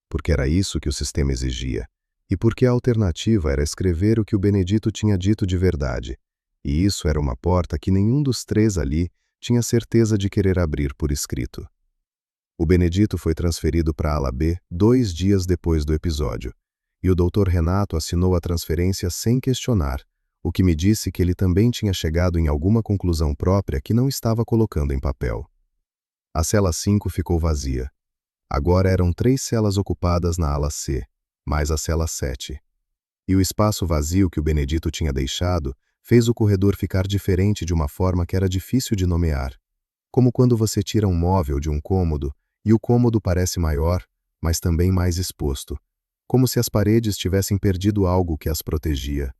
porque era isso que o sistema exigia, e porque a alternativa era escrever o que o Benedito tinha dito de verdade, e isso era uma porta que nenhum dos três ali tinha certeza de querer abrir por escrito. O Benedito foi transferido para a ala B 2 dias depois do episódio, e o Dr. Renato assinou a transferência sem questionar, o que me disse que ele também tinha chegado em alguma conclusão própria que não estava colocando em papel. A cela 5 ficou vazia. Agora eram 3 celas ocupadas na ala C, mais a cela 7. E o espaço vazio que o Benedito tinha deixado fez o corredor ficar diferente de uma forma que era difícil de nomear, como quando você tira um móvel de um cômodo e o cômodo parece maior, mas também mais exposto, como se as paredes tivessem perdido algo que as protegia.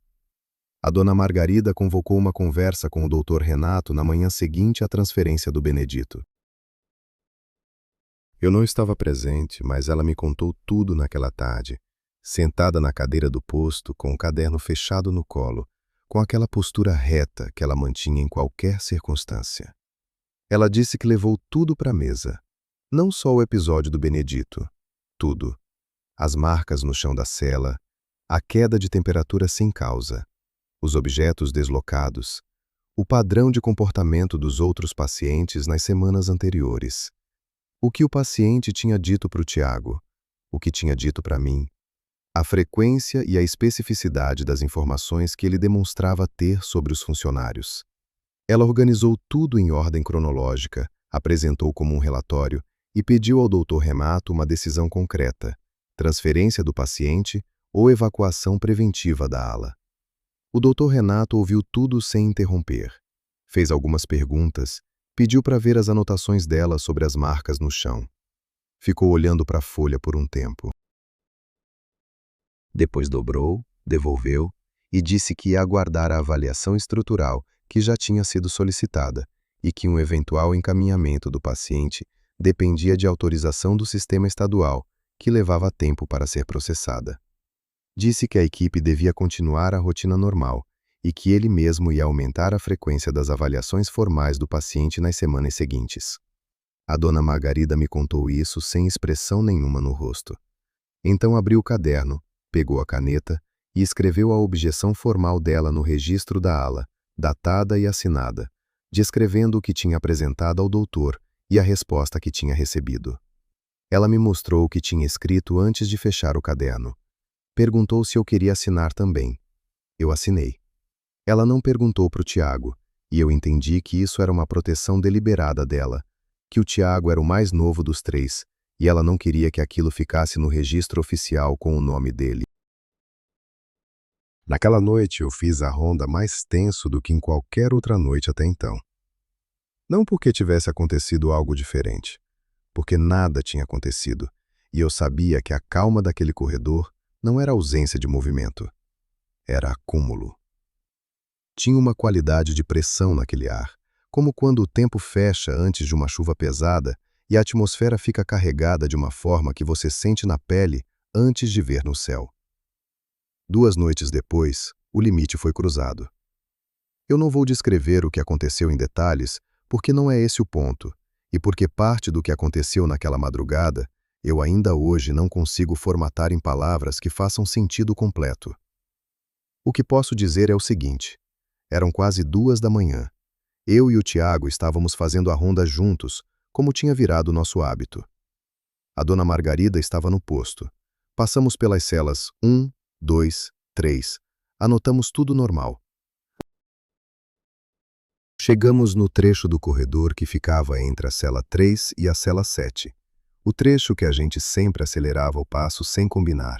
A Dona Margarida convocou uma conversa com o Dr. Renato na manhã seguinte à transferência do Benedito. Eu não estava presente, mas ela me contou tudo naquela tarde, sentada na cadeira do posto, com o caderno fechado no colo, com aquela postura reta que ela mantinha em qualquer circunstância. Ela disse que levou tudo para a mesa, não só o episódio do Benedito, tudo. As marcas no chão da cela, a queda de temperatura sem causa, os objetos deslocados, o padrão de comportamento dos outros pacientes nas semanas anteriores. O que o paciente tinha dito para o Tiago, o que tinha dito para mim, a frequência e a especificidade das informações que ele demonstrava ter sobre os funcionários. Ela organizou tudo em ordem cronológica, apresentou como um relatório e pediu ao Dr. Renato uma decisão concreta: transferência do paciente ou evacuação preventiva da ala. O Dr. Renato ouviu tudo sem interromper. Fez algumas perguntas, pediu para ver as anotações dela sobre as marcas no chão. Ficou olhando para a folha por um tempo. Depois dobrou, devolveu e disse que ia aguardar a avaliação estrutural que já tinha sido solicitada e que um eventual encaminhamento do paciente dependia de autorização do sistema estadual, que levava tempo para ser processada. Disse que a equipe devia continuar a rotina normal e que ele mesmo ia aumentar a frequência das avaliações formais do paciente nas semanas seguintes. A dona Margarida me contou isso sem expressão nenhuma no rosto. Então abriu o caderno, pegou a caneta e escreveu a objeção formal dela no registro da ala, datada e assinada, descrevendo o que tinha apresentado ao doutor e a resposta que tinha recebido. Ela me mostrou o que tinha escrito antes de fechar o caderno. Perguntou se eu queria assinar também. Eu assinei. Ela não perguntou para o Tiago, e eu entendi que isso era uma proteção deliberada dela, que o Tiago era o mais novo dos três, e ela não queria que aquilo ficasse no registro oficial com o nome dele. Naquela noite eu fiz a ronda mais tenso do que em qualquer outra noite até então. Não porque tivesse acontecido algo diferente, porque nada tinha acontecido, e eu sabia que a calma daquele corredor não era ausência de movimento, era acúmulo. Tinha uma qualidade de pressão naquele ar, como quando o tempo fecha antes de uma chuva pesada e a atmosfera fica carregada de uma forma que você sente na pele antes de ver no céu. 2 noites depois, o limite foi cruzado. Eu não vou descrever o que aconteceu em detalhes, porque não é esse o ponto, e porque parte do que aconteceu naquela madrugada, eu ainda hoje não consigo formatar em palavras que façam sentido completo. O que posso dizer é o seguinte: eram quase 2 da manhã. Eu e o Tiago estávamos fazendo a ronda juntos, como tinha virado nosso hábito. A dona Margarida estava no posto. Passamos pelas celas 1, 2, 3. Anotamos tudo normal. Chegamos no trecho do corredor que ficava entre a cela 3 e a cela 7. O trecho que a gente sempre acelerava o passo sem combinar.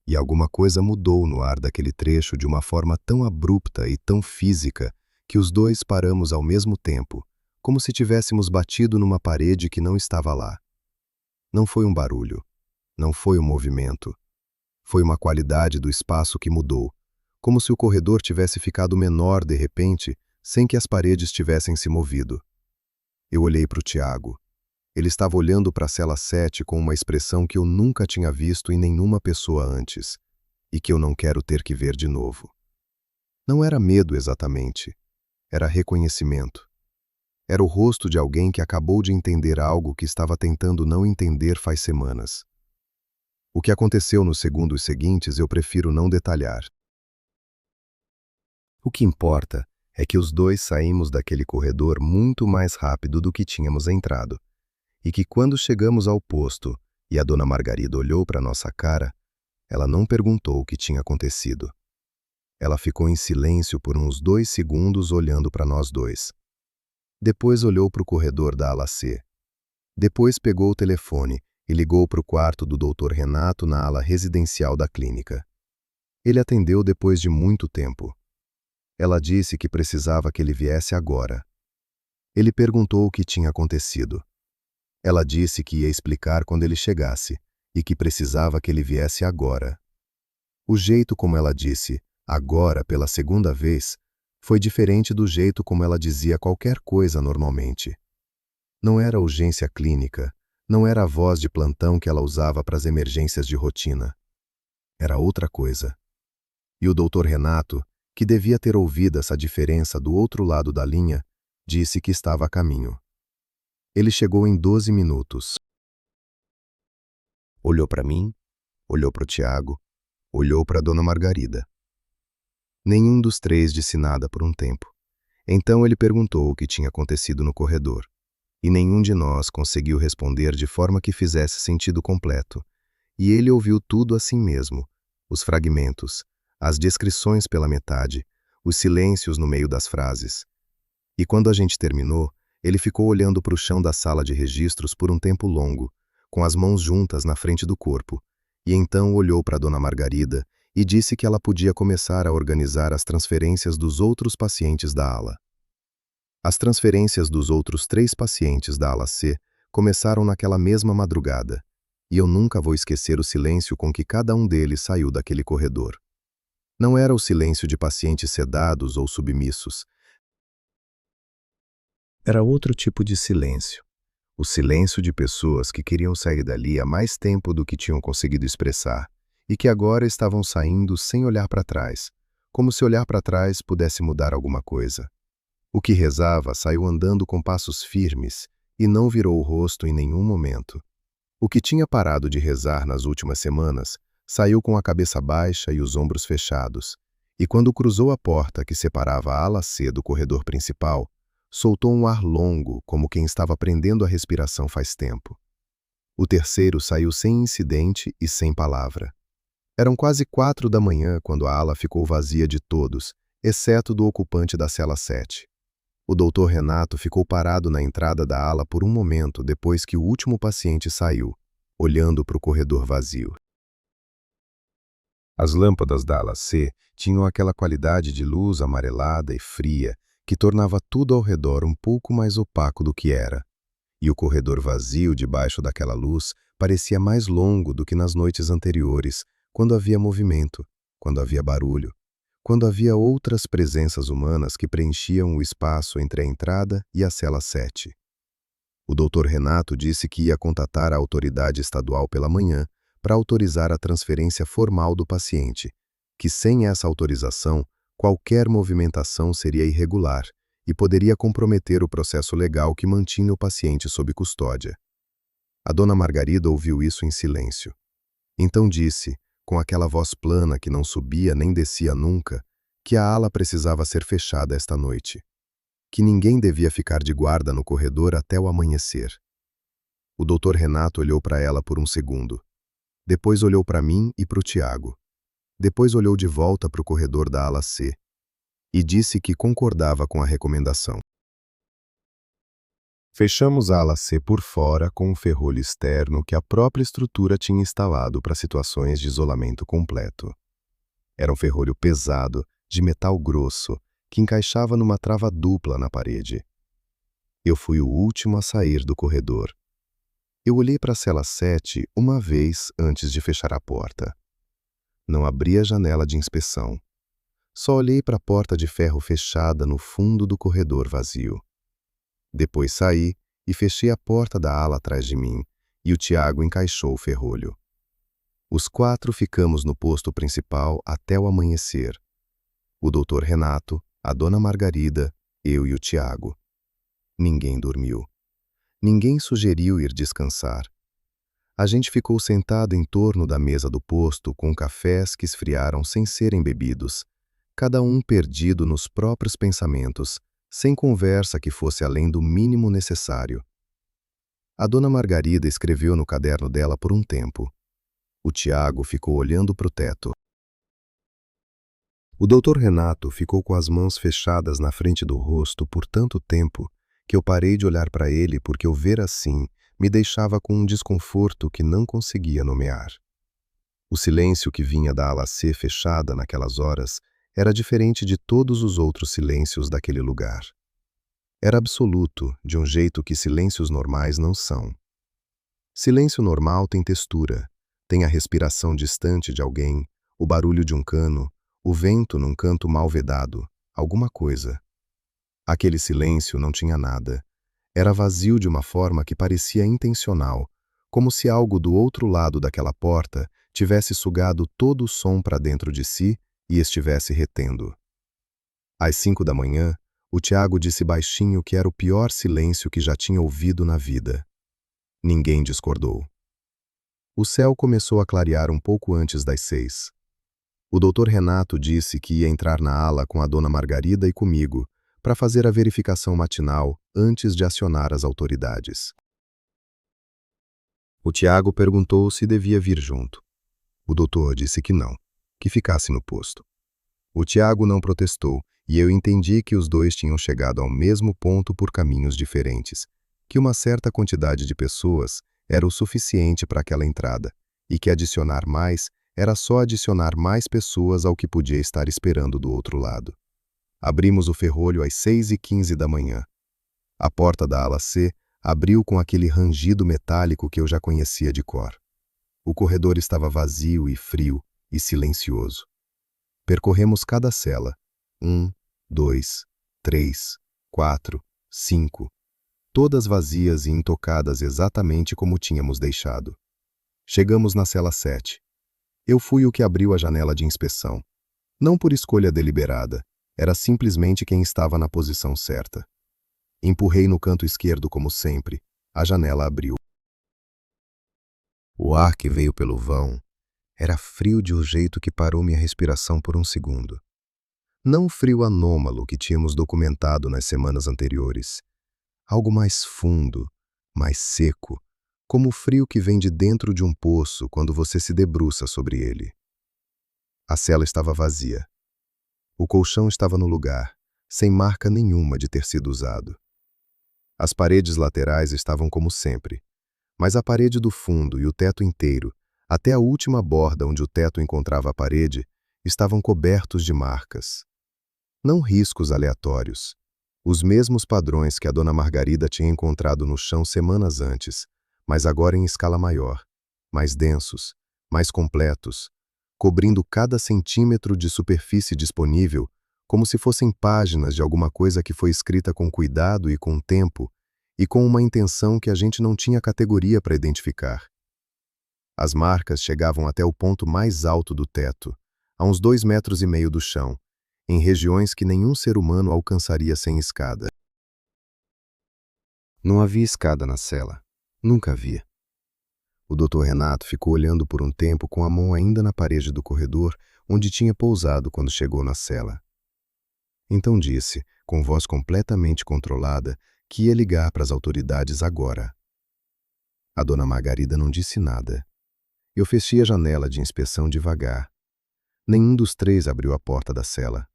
E alguma coisa mudou no ar daquele trecho de uma forma tão abrupta e tão física que os dois paramos ao mesmo tempo, como se tivéssemos batido numa parede que não estava lá. Não foi um barulho, não foi um movimento. Foi uma qualidade do espaço que mudou, como se o corredor tivesse ficado menor de repente, sem que as paredes tivessem se movido. Eu olhei para o Tiago. Ele estava olhando para a cela 7 com uma expressão que eu nunca tinha visto em nenhuma pessoa antes, e que eu não quero ter que ver de novo. Não era medo exatamente, era reconhecimento. Era o rosto de alguém que acabou de entender algo que estava tentando não entender faz semanas. O que aconteceu nos segundos seguintes eu prefiro não detalhar. O que importa é que os dois saímos daquele corredor muito mais rápido do que tínhamos entrado, e que quando chegamos ao posto e a dona Margarida olhou para nossa cara, ela não perguntou o que tinha acontecido. Ela ficou em silêncio por uns 2 segundos olhando para nós dois. Depois olhou para o corredor da ala C. Depois pegou o telefone e ligou para o quarto do Dr. Renato na ala residencial da clínica. Ele atendeu depois de muito tempo. Ela disse que precisava que ele viesse agora. Ele perguntou o que tinha acontecido. Ela disse que ia explicar quando ele chegasse e que precisava que ele viesse agora. O jeito como ela disse agora pela segunda vez foi diferente do jeito como ela dizia qualquer coisa normalmente. Não era urgência clínica, não era a voz de plantão que ela usava para as emergências de rotina. Era outra coisa. E o Dr. Renato, que devia ter ouvido essa diferença do outro lado da linha, disse que estava a caminho. Ele chegou em 12 minutos. Olhou para mim, olhou para o Tiago, olhou para a dona Margarida. Nenhum dos três disse nada por um tempo. Então ele perguntou o que tinha acontecido no corredor. e nenhum de nós conseguiu responder de forma que fizesse sentido completo. E ele ouviu tudo assim mesmo, os fragmentos, as descrições pela metade, os silêncios no meio das frases. E quando a gente terminou, ele ficou olhando para o chão da sala de registros por um tempo longo, com as mãos juntas na frente do corpo, e então olhou para Dona Margarida e disse que ela podia começar a organizar as transferências dos outros pacientes da ala. As transferências dos outros 3 pacientes da ala C começaram naquela mesma madrugada, e eu nunca vou esquecer o silêncio com que cada um deles saiu daquele corredor. Não era o silêncio de pacientes sedados ou submissos. Era outro tipo de silêncio. O silêncio de pessoas que queriam sair dali há mais tempo do que tinham conseguido expressar, e que agora estavam saindo sem olhar para trás, como se olhar para trás pudesse mudar alguma coisa. O que rezava saiu andando com passos firmes e não virou o rosto em nenhum momento. O que tinha parado de rezar nas últimas semanas saiu com a cabeça baixa e os ombros fechados, e quando cruzou a porta que separava a ala C do corredor principal, soltou um ar longo, como quem estava prendendo a respiração faz tempo. O terceiro saiu sem incidente e sem palavra. Eram quase 4 da manhã quando a ala ficou vazia de todos, exceto do ocupante da cela 7. O doutor Renato ficou parado na entrada da ala por um momento depois que o último paciente saiu, olhando para o corredor vazio. As lâmpadas da ala C tinham aquela qualidade de luz amarelada e fria que tornava tudo ao redor um pouco mais opaco do que era, e o corredor vazio debaixo daquela luz parecia mais longo do que nas noites anteriores, quando havia movimento, quando havia barulho, quando havia outras presenças humanas que preenchiam o espaço entre a entrada e a cela 7. O doutor Renato disse que ia contatar a autoridade estadual pela manhã para autorizar a transferência formal do paciente, que sem essa autorização, qualquer movimentação seria irregular e poderia comprometer o processo legal que mantinha o paciente sob custódia. A dona Margarida ouviu isso em silêncio. Então disse, com aquela voz plana que não subia nem descia nunca, que a ala precisava ser fechada esta noite, que ninguém devia ficar de guarda no corredor até o amanhecer. O doutor Renato olhou para ela por um segundo. Depois olhou para mim e para o Tiago. Depois olhou de volta para o corredor da ala C e disse que concordava com a recomendação. Fechamos a ala C por fora com um ferrolho externo que a própria estrutura tinha instalado para situações de isolamento completo. Era um ferrolho pesado, de metal grosso, que encaixava numa trava dupla na parede. Eu fui o último a sair do corredor. Eu olhei para a cela 7 uma vez antes de fechar a porta. Não abri a janela de inspeção. Só olhei para a porta de ferro fechada no fundo do corredor vazio. Depois saí e fechei a porta da ala atrás de mim, e o Tiago encaixou o ferrolho. Os 4 ficamos no posto principal até o amanhecer. O doutor Renato, a dona Margarida, eu e o Tiago. Ninguém dormiu. Ninguém sugeriu ir descansar. A gente ficou sentado em torno da mesa do posto com cafés que esfriaram sem serem bebidos, cada um perdido nos próprios pensamentos, sem conversa que fosse além do mínimo necessário. A dona Margarida escreveu no caderno dela por um tempo. O Tiago ficou olhando para o teto. O doutor Renato ficou com as mãos fechadas na frente do rosto por tanto tempo que eu parei de olhar para ele porque o ver assim me deixava com um desconforto que não conseguia nomear. O silêncio que vinha da ala C fechada naquelas horas era diferente de todos os outros silêncios daquele lugar. Era absoluto, de um jeito que silêncios normais não são. Silêncio normal tem textura, tem a respiração distante de alguém, o barulho de um cano, o vento num canto mal vedado, alguma coisa. Aquele silêncio não tinha nada. Era vazio de uma forma que parecia intencional, como se algo do outro lado daquela porta tivesse sugado todo o som para dentro de si e estivesse retendo. Às 5 da manhã, o Tiago disse baixinho que era o pior silêncio que já tinha ouvido na vida. Ninguém discordou. O céu começou a clarear um pouco antes das 6. O doutor Renato disse que ia entrar na ala com a dona Margarida e comigo, para fazer a verificação matinal antes de acionar as autoridades. O Tiago perguntou se devia vir junto. O doutor disse que não, que ficasse no posto. O Tiago não protestou e eu entendi que os dois tinham chegado ao mesmo ponto por caminhos diferentes, que uma certa quantidade de pessoas era o suficiente para aquela entrada e que adicionar mais era só adicionar mais pessoas ao que podia estar esperando do outro lado. Abrimos o ferrolho às 6h15 da manhã. A porta da ala C abriu com aquele rangido metálico que eu já conhecia de cor. O corredor estava vazio e frio e silencioso. Percorremos cada cela. 1, 2, 3, 4, 5. Todas vazias e intocadas exatamente como tínhamos deixado. Chegamos na cela 7. Eu fui o que abriu a janela de inspeção. Não por escolha deliberada, era simplesmente quem estava na posição certa. Empurrei no canto esquerdo como sempre. A janela abriu. O ar que veio pelo vão era frio de um jeito que parou minha respiração por um segundo. Não o frio anômalo que tínhamos documentado nas semanas anteriores. Algo mais fundo, mais seco, como o frio que vem de dentro de um poço quando você se debruça sobre ele. A cela estava vazia. O colchão estava no lugar, sem marca nenhuma de ter sido usado. As paredes laterais estavam como sempre, mas a parede do fundo e o teto inteiro, até a última borda onde o teto encontrava a parede, estavam cobertos de marcas. Não riscos aleatórios, os mesmos padrões que a dona Margarida tinha encontrado no chão semanas antes, mas agora em escala maior, mais densos, mais completos, cobrindo cada centímetro de superfície disponível, como se fossem páginas de alguma coisa que foi escrita com cuidado e com tempo, e com uma intenção que a gente não tinha categoria para identificar. As marcas chegavam até o ponto mais alto do teto, a uns 2,5 metros do chão, em regiões que nenhum ser humano alcançaria sem escada. Não havia escada na cela. Nunca havia. O Dr. Renato ficou olhando por um tempo com a mão ainda na parede do corredor, onde tinha pousado quando chegou na cela. Então disse, com voz completamente controlada, que ia ligar para as autoridades agora. A dona Margarida não disse nada. Eu fechei a janela de inspeção devagar. Nenhum dos três abriu a porta da cela.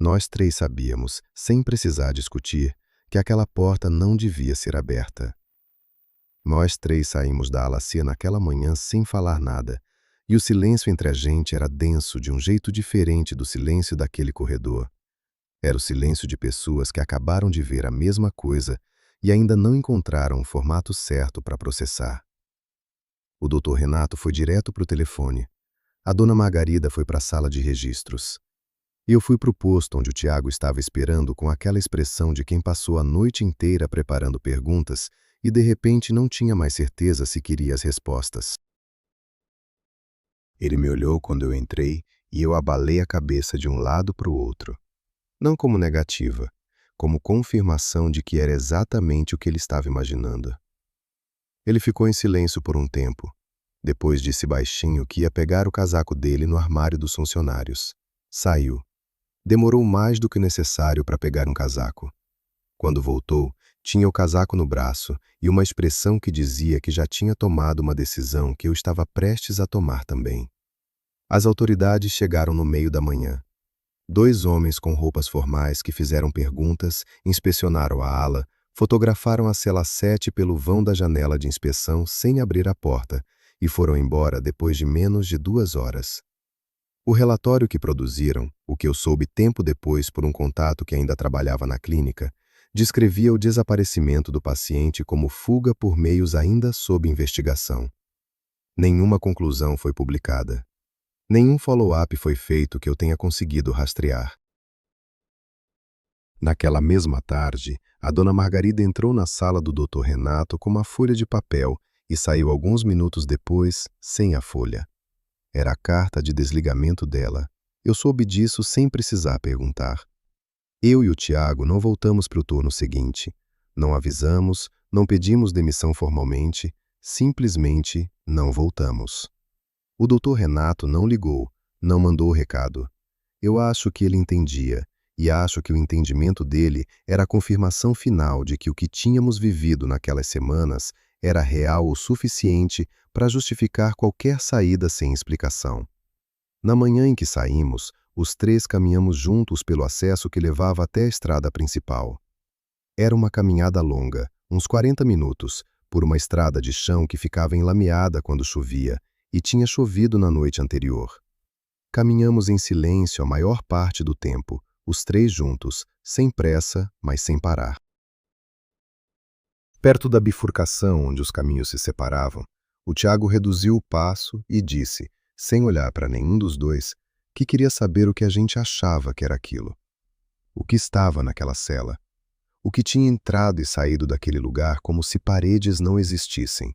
Nós três sabíamos, sem precisar discutir, que aquela porta não devia ser aberta. Nós três saímos da ala C naquela manhã sem falar nada, e o silêncio entre a gente era denso de um jeito diferente do silêncio daquele corredor. Era o silêncio de pessoas que acabaram de ver a mesma coisa e ainda não encontraram o formato certo para processar. O Dr. Renato foi direto para o telefone. A dona Margarida foi para a sala de registros. E eu fui para o posto onde o Tiago estava esperando com aquela expressão de quem passou a noite inteira preparando perguntas e de repente não tinha mais certeza se queria as respostas. Ele me olhou quando eu entrei e eu abalei a cabeça de um lado para o outro. Não como negativa, como confirmação de que era exatamente o que ele estava imaginando. Ele ficou em silêncio por um tempo. Depois disse baixinho que ia pegar o casaco dele no armário dos funcionários. Saiu. Demorou mais do que o necessário para pegar um casaco. Quando voltou, tinha o casaco no braço e uma expressão que dizia que já tinha tomado uma decisão que eu estava prestes a tomar também. As autoridades chegaram no meio da manhã. 2 homens com roupas formais que fizeram perguntas, inspecionaram a ala, fotografaram a cela 7 pelo vão da janela de inspeção sem abrir a porta e foram embora depois de menos de 2 horas. O relatório que produziram, o que eu soube tempo depois por um contato que ainda trabalhava na clínica, descrevia o desaparecimento do paciente como fuga por meios ainda sob investigação. Nenhuma conclusão foi publicada. Nenhum follow-up foi feito que eu tenha conseguido rastrear. Naquela mesma tarde, a dona Margarida entrou na sala do Dr. Renato com uma folha de papel e saiu alguns minutos depois sem a folha. Era a carta de desligamento dela. Eu soube disso sem precisar perguntar. Eu e o Tiago não voltamos para o turno seguinte. Não avisamos, não pedimos demissão formalmente, simplesmente não voltamos. O Dr. Renato não ligou, não mandou o recado. Eu acho que ele entendia, e acho que o entendimento dele era a confirmação final de que o que tínhamos vivido naquelas semanas era real o suficiente para justificar qualquer saída sem explicação. Na manhã em que saímos, os três caminhamos juntos pelo acesso que levava até a estrada principal. Era uma caminhada longa, uns 40 minutos, por uma estrada de chão que ficava enlameada quando chovia, e tinha chovido na noite anterior. Caminhamos em silêncio a maior parte do tempo, os três juntos, sem pressa, mas sem parar. Perto da bifurcação onde os caminhos se separavam, o Tiago reduziu o passo e disse, sem olhar para nenhum dos dois, que queria saber o que a gente achava que era aquilo. O que estava naquela cela. O que tinha entrado e saído daquele lugar como se paredes não existissem.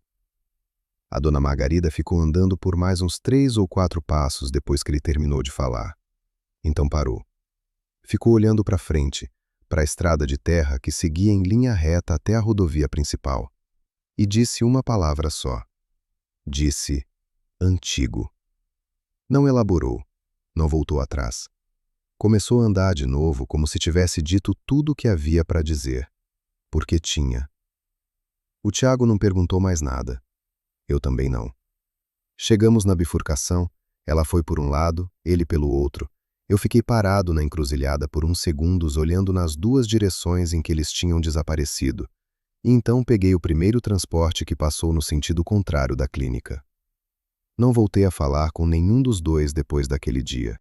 A dona Margarida ficou andando por mais uns 3 ou 4 passos depois que ele terminou de falar. Então parou. Ficou olhando para frente, para a estrada de terra que seguia em linha reta até a rodovia principal. E disse uma palavra só. Disse, antigo. Não elaborou, não voltou atrás. Começou a andar de novo como se tivesse dito tudo o que havia para dizer. Porque tinha. O Tiago não perguntou mais nada. Eu também não. Chegamos na bifurcação, ela foi por um lado, ele pelo outro. Eu fiquei parado na encruzilhada por uns segundos olhando nas duas direções em que eles tinham desaparecido. E então peguei o primeiro transporte que passou no sentido contrário da clínica. Não voltei a falar com nenhum dos dois depois daquele dia.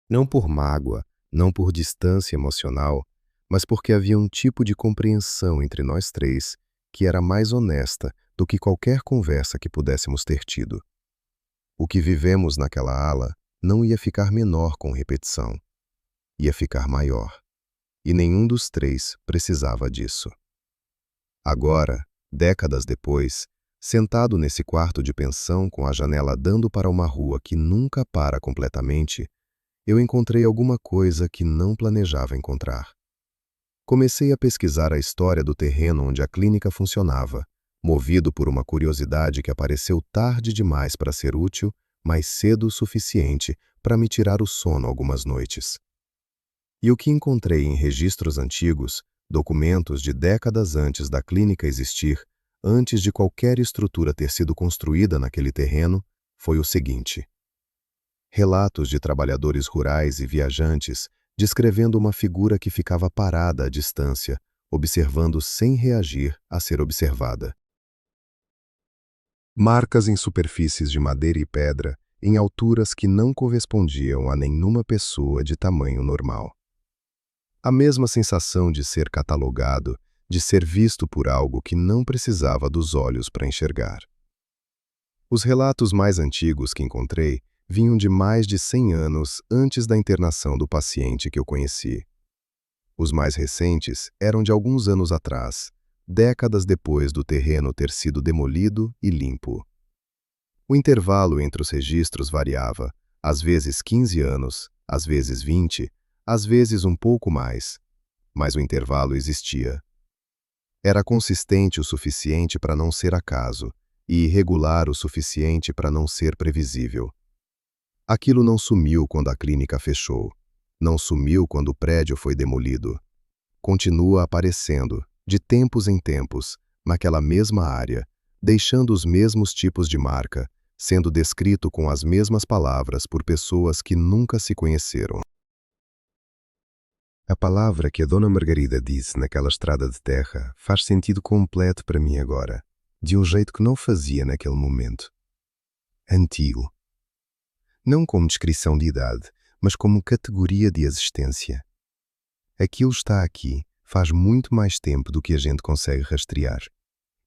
Não por mágoa, não por distância emocional, mas porque havia um tipo de compreensão entre nós três que era mais honesta do que qualquer conversa que pudéssemos ter tido. O que vivemos naquela ala não ia ficar menor com repetição. Ia ficar maior. E nenhum dos três precisava disso. Agora, décadas depois, sentado nesse quarto de pensão com a janela dando para uma rua que nunca para completamente, eu encontrei alguma coisa que não planejava encontrar. Comecei a pesquisar a história do terreno onde a clínica funcionava, movido por uma curiosidade que apareceu tarde demais para ser útil, mas cedo o suficiente para me tirar o sono algumas noites. E o que encontrei em registros antigos, documentos de décadas antes da clínica existir, antes de qualquer estrutura ter sido construída naquele terreno, foi o seguinte. Relatos de trabalhadores rurais e viajantes descrevendo uma figura que ficava parada à distância, observando sem reagir a ser observada. Marcas em superfícies de madeira e pedra, em alturas que não correspondiam a nenhuma pessoa de tamanho normal. A mesma sensação de ser catalogado, de ser visto por algo que não precisava dos olhos para enxergar. Os relatos mais antigos que encontrei vinham de mais de 100 anos antes da internação do paciente que eu conheci. Os mais recentes eram de alguns anos atrás, décadas depois do terreno ter sido demolido e limpo. O intervalo entre os registros variava, às vezes 15 anos, às vezes 20, às vezes um pouco mais, mas o intervalo existia. Era consistente o suficiente para não ser acaso e irregular o suficiente para não ser previsível. Aquilo não sumiu quando a clínica fechou, não sumiu quando o prédio foi demolido. Continua aparecendo, de tempos em tempos, naquela mesma área, deixando os mesmos tipos de marca, sendo descrito com as mesmas palavras por pessoas que nunca se conheceram. A palavra que a Dona Margarida disse naquela estrada de terra faz sentido completo para mim agora, de um jeito que não fazia naquele momento. Antigo. Não como descrição de idade, mas como categoria de existência. Aquilo está aqui faz muito mais tempo do que a gente consegue rastrear.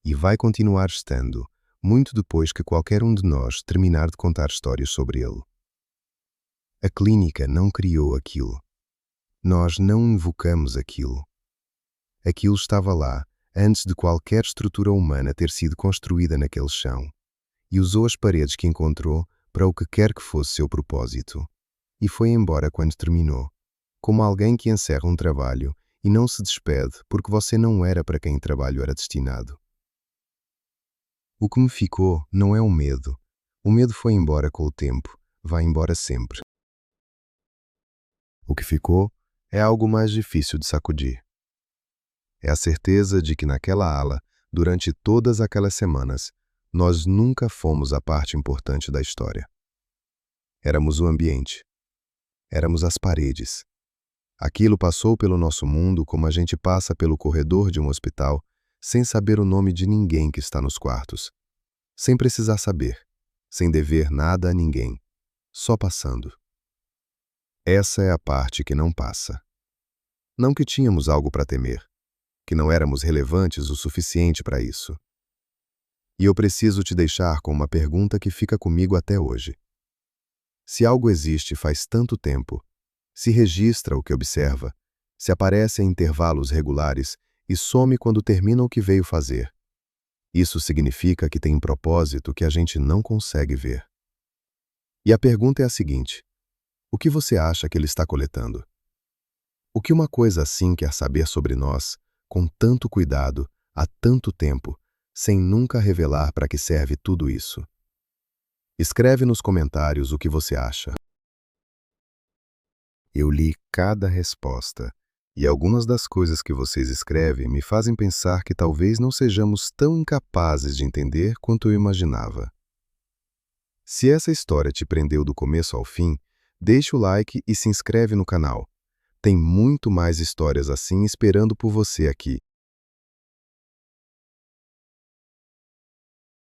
E vai continuar estando, muito depois que qualquer um de nós terminar de contar histórias sobre ele. A clínica não criou aquilo. Nós não invocamos aquilo. Aquilo estava lá antes de qualquer estrutura humana ter sido construída naquele chão, e usou as paredes que encontrou para o que quer que fosse seu propósito, e foi embora quando terminou, como alguém que encerra um trabalho e não se despede porque você não era para quem o trabalho era destinado. O que me ficou não é o medo. O medo foi embora com o tempo, vai embora sempre. O que ficou é algo mais difícil de sacudir. É a certeza de que naquela ala, durante todas aquelas semanas, nós nunca fomos a parte importante da história. Éramos o ambiente. Éramos as paredes. Aquilo passou pelo nosso mundo como a gente passa pelo corredor de um hospital, sem saber o nome de ninguém que está nos quartos. Sem precisar saber, sem dever nada a ninguém, só passando. Essa é a parte que não passa. Não que tínhamos algo para temer, que não éramos relevantes o suficiente para isso. E eu preciso te deixar com uma pergunta que fica comigo até hoje. Se algo existe faz tanto tempo, se registra o que observa, se aparece em intervalos regulares e some quando termina o que veio fazer, isso significa que tem um propósito que a gente não consegue ver. E a pergunta é a seguinte: o que você acha que ele está coletando? O que uma coisa assim quer saber sobre nós, com tanto cuidado, há tanto tempo, sem nunca revelar para que serve tudo isso? Escreve nos comentários o que você acha. Eu li cada resposta, e algumas das coisas que vocês escrevem me fazem pensar que talvez não sejamos tão incapazes de entender quanto eu imaginava. Se essa história te prendeu do começo ao fim, deixa o like e se inscreve no canal. Tem muito mais histórias assim esperando por você aqui.